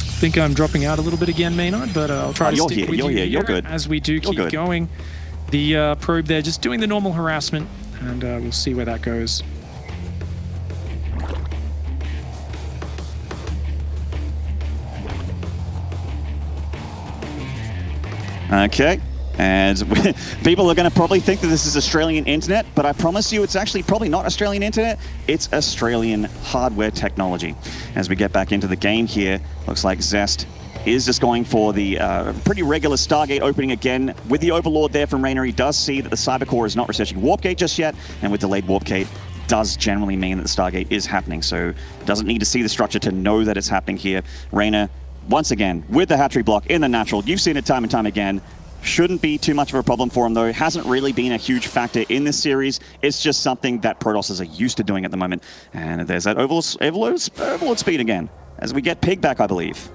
I think I'm dropping out a little bit again, Maynard, but I'll try to stick with you here. You're good. As we do keep going. The probe there just doing the normal harassment, and we'll see where that goes. Okay. And people are going to probably think that this is Australian internet, but I promise you it's actually probably not Australian internet. It's Australian hardware technology. As we get back into the game here, looks like Zest is just going for the pretty regular Stargate opening again. With the Overlord there from Reynor, he does see that the Cybercore is not researching Warpgate just yet, and with delayed Warpgate, does generally mean that the Stargate is happening, so doesn't need to see the structure to know that it's happening here. Reynor, once again, with the hatchery block in the natural, you've seen it time and time again, Shouldn't be too much of a problem for him, though. It hasn't really been a huge factor in this series. It's just something that Protosses are used to doing at the moment. And there's that Overlord speed again, as we get Pig back, I believe.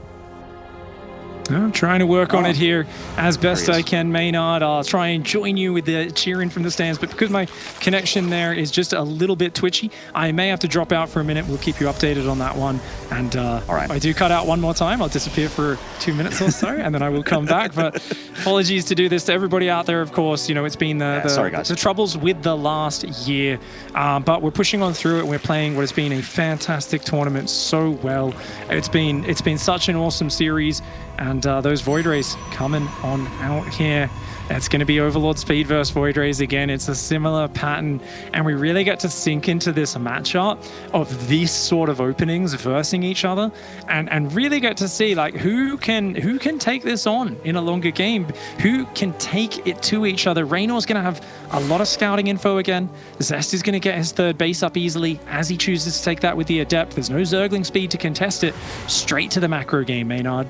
I'm trying to work on it here as best I can, Maynard. I'll try and join you with the cheering from the stands, but because my connection there is just a little bit twitchy, I may have to drop out for a minute. We'll keep you updated on that one. And if I do cut out one more time, I'll disappear for 2 minutes or so, and then I will come back. But apologies to do this to everybody out there, of course. You know, it's been the troubles with the last year, but we're pushing on through it. We're playing what has been a fantastic tournament so well. It's been such an awesome series. And those Void Rays coming on out here. It's going to be Overlord Speed versus Void Rays again. It's a similar pattern. And we really get to sink into this matchup of these sort of openings versing each other and really get to see like who can take this on in a longer game, who can take it to each other. Reynor's going to have a lot of scouting info again. Zest is going to get his third base up easily as he chooses to take that with the Adept. There's no Zergling speed to contest it. Straight to the macro game, Maynard.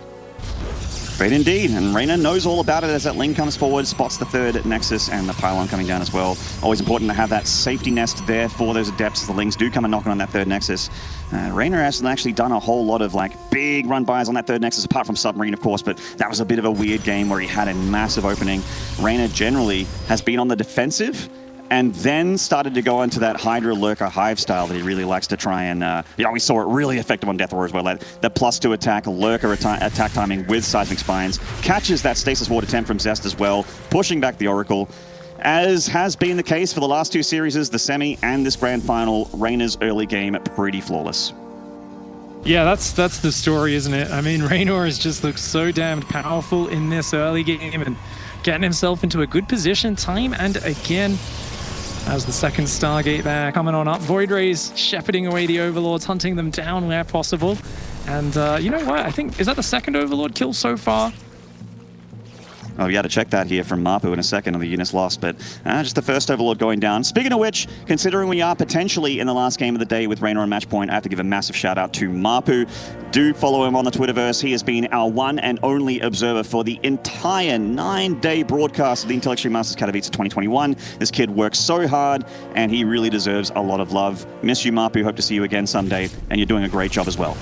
Great indeed, and Reynor knows all about it as that link comes forward, spots the third Nexus and the pylon coming down as well. Always important to have that safety nest there for those Adepts as the links do come and knocking on that third Nexus. Reynor hasn't actually done a whole lot of like big run-bys on that third Nexus, apart from Submarine, of course, but that was a bit of a weird game where he had a massive opening. Reynor generally has been on the defensive, and then started to go into that Hydra Lurker Hive style that he really likes to try and, we saw it really effective on Death Roar as well. That +2 attack, Lurker attack timing with Seismic Spines, catches that Stasis Ward attempt from Zest as well, pushing back the Oracle. As has been the case for the last two series, the semi and this grand final, Reynor's early game pretty flawless. Yeah, that's the story, isn't it? I mean, Reynor has just looked so damned powerful in this early game and getting himself into a good position time and again. As the second Stargate there coming on up. Void Rays shepherding away the Overlords, hunting them down where possible. And you know what? I think, is that the second Overlord kill so far? Oh, we got to check that here from Mapu in a second on the units lost, but just the first Overlord going down. Speaking of which, considering we are potentially in the last game of the day with Reynor on match point, I have to give a massive shout out to Mapu. Do follow him on the Twitterverse. He has been our one and only observer for the entire 9-day broadcast of the Intel Extreme Masters Katowice 2021. This kid works so hard, and he really deserves a lot of love. Miss you, Mapu. Hope to see you again someday, and you're doing a great job as well.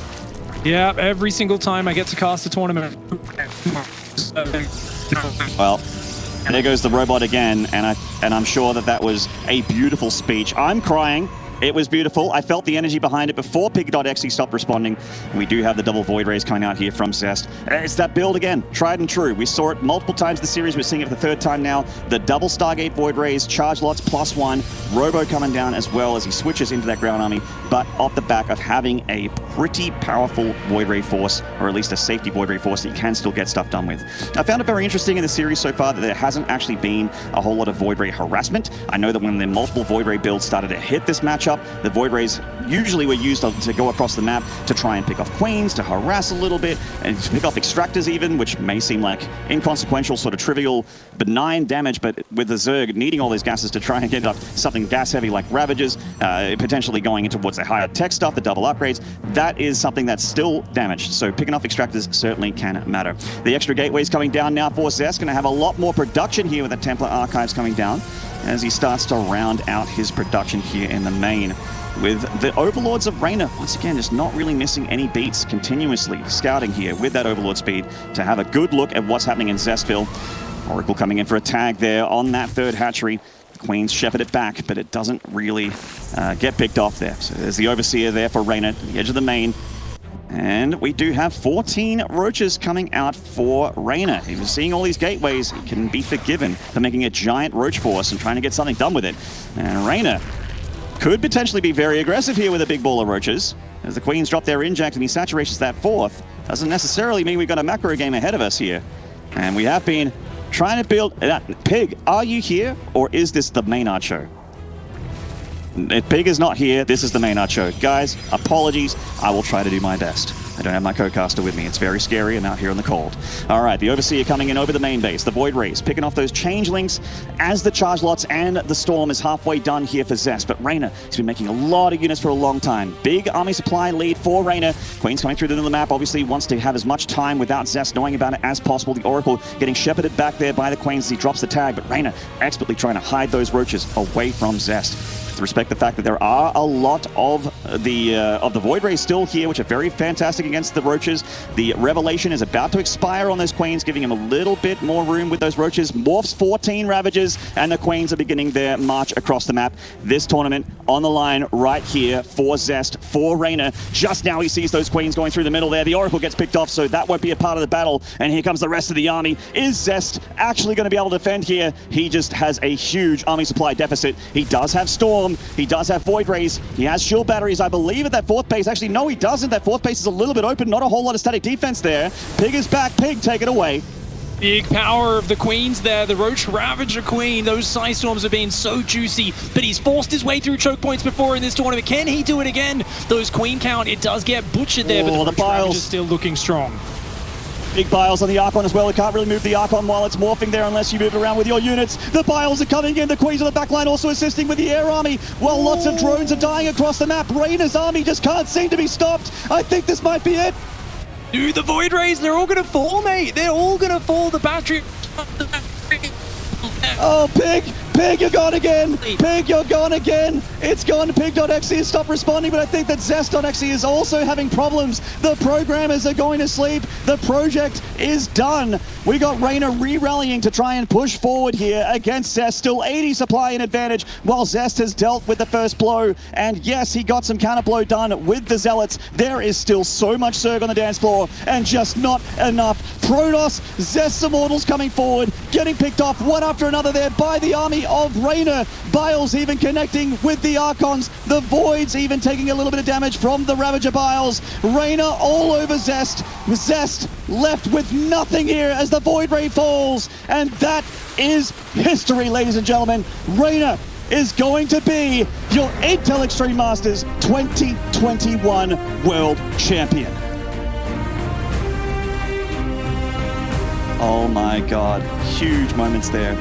Yeah, every single time I get to cast a tournament. Well, there goes the robot again, and I'm sure that was a beautiful speech. I'm crying. It was beautiful. I felt the energy behind it before Pig.exe stopped responding. And we do have the double Void Rays coming out here from Zest. It's that build again, tried and true. We saw it multiple times in the series. We're seeing it for the third time now. The double Stargate Void Rays, charge lots +1. Robo coming down as well as he switches into that ground army, but off the back of having a pretty powerful Void Ray force, or at least a safety Void Ray force that you can still get stuff done with. I found it very interesting in the series so far that there hasn't actually been a whole lot of Void Ray harassment. I know that when the multiple Void Ray builds started to hit this matchup, the Void Rays usually were used to go across the map to try and pick off Queens, to harass a little bit, and to pick off Extractors even, which may seem like inconsequential, sort of trivial, benign damage, but with the Zerg needing all those gases to try and get up something gas-heavy like Ravagers, potentially going into towards the higher tech stuff, the double upgrades, that is something that's still damaged. So picking off Extractors certainly can matter. The extra gateways coming down now for Zest, going to have a lot more production here with the Templar Archives coming down as he starts to round out his production here in the main. With the Overlords of Reynor, once again, just not really missing any beats, continuously scouting here with that Overlord speed to have a good look at what's happening in Zestville. Oracle coming in for a tag there on that third hatchery. Queens shepherd it back, but it doesn't really get picked off there. So there's the Overseer there for Reynor, the edge of the main. And we do have 14 Roaches coming out for Reynor. If you're seeing all these gateways, he can be forgiven for making a giant Roach force and trying to get something done with it. And Reynor could potentially be very aggressive here with a big ball of Roaches. As the Queens drop their inject and he saturates that fourth, doesn't necessarily mean we've got a macro game ahead of us here. And we have been trying to build... Pig, are you here, or is this the Maynard show? If Pig is not here, this is the Maynard show. Guys, apologies. I will try to do my best. I don't have my co-caster with me. It's very scary. I'm out here in the cold. All right, the Overseer coming in over the main base. The Void Rays picking off those changelings as the charge lots and the Storm is halfway done here for Zest. But Reynor has been making a lot of units for a long time. Big army supply lead for Reynor. Queen's coming through the middle of the map. Obviously wants to have as much time without Zest knowing about it as possible. The Oracle getting shepherded back there by the Queens as he drops the tag. But Reynor expertly trying to hide those roaches away from Zest. To respect the fact that there are a lot of the Void Rays still here, which are very fantastic against the roaches. The Revelation is about to expire on those Queens, giving him a little bit more room with those roaches. Morphs 14 Ravagers, and the Queens are beginning their march across the map. This tournament on the line right here for Zest, for Reynor. Just now he sees those Queens going through the middle there. The Oracle gets picked off, so that won't be a part of the battle. And here comes the rest of the army. Is Zest actually going to be able to defend here? He just has a huge army supply deficit. He does have Storm. He does have Void Rays. He has shield batteries, I believe, at that fourth base. Actually, no, he doesn't. That fourth base is a little bit open. Not a whole lot of static defense there. Pig is back. Pig, take it away. Big power of the Queens there. The Roach Ravager Queen. Those Psy Storms have been so juicy, but he's forced his way through choke points before in this tournament. Can he do it again? Those Queen count, it does get butchered there, but the Roach Ravager's still looking strong. Big Biles on the Archon as well. You can't really move the Archon while it's morphing there unless you move it around with your units. The Biles are coming in. The Queens on the back line also assisting with the air army. While lots of drones are dying across the map. Reynor's army just can't seem to be stopped. I think this might be it. Dude, the Void Rays, they're all going to fall, mate. They're all going to fall. The battery... Oh, Pig! Pig, you're gone again! Pig, you're gone again! It's gone. Pig.exe has stopped responding, but I think that Zest.exe is also having problems. The programmers are going to sleep. The project is done. We got Reynor re-rallying to try and push forward here against Zest. Still 80 supply in advantage, while Zest has dealt with the first blow. And yes, he got some counter blow done with the Zealots. There is still so much Zerg on the dance floor, and just not enough. Protoss, Zest's Immortals coming forward, getting picked off one after another there by the army of Reynor. Biles even connecting with the Archons. The Voids even taking a little bit of damage from the Ravager Biles. Reynor all over Zest. Zest left with nothing here as the Void Ray falls. And that is history, ladies and gentlemen. Reynor is going to be your Intel Extreme Masters 2021 World Champion. Oh my God, huge moments there.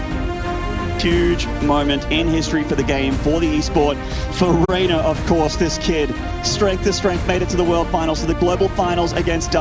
Huge moment in history for the game, for the esport, for Reynor, of course. This kid, strength to strength, made it to the World Finals, to the Global Finals against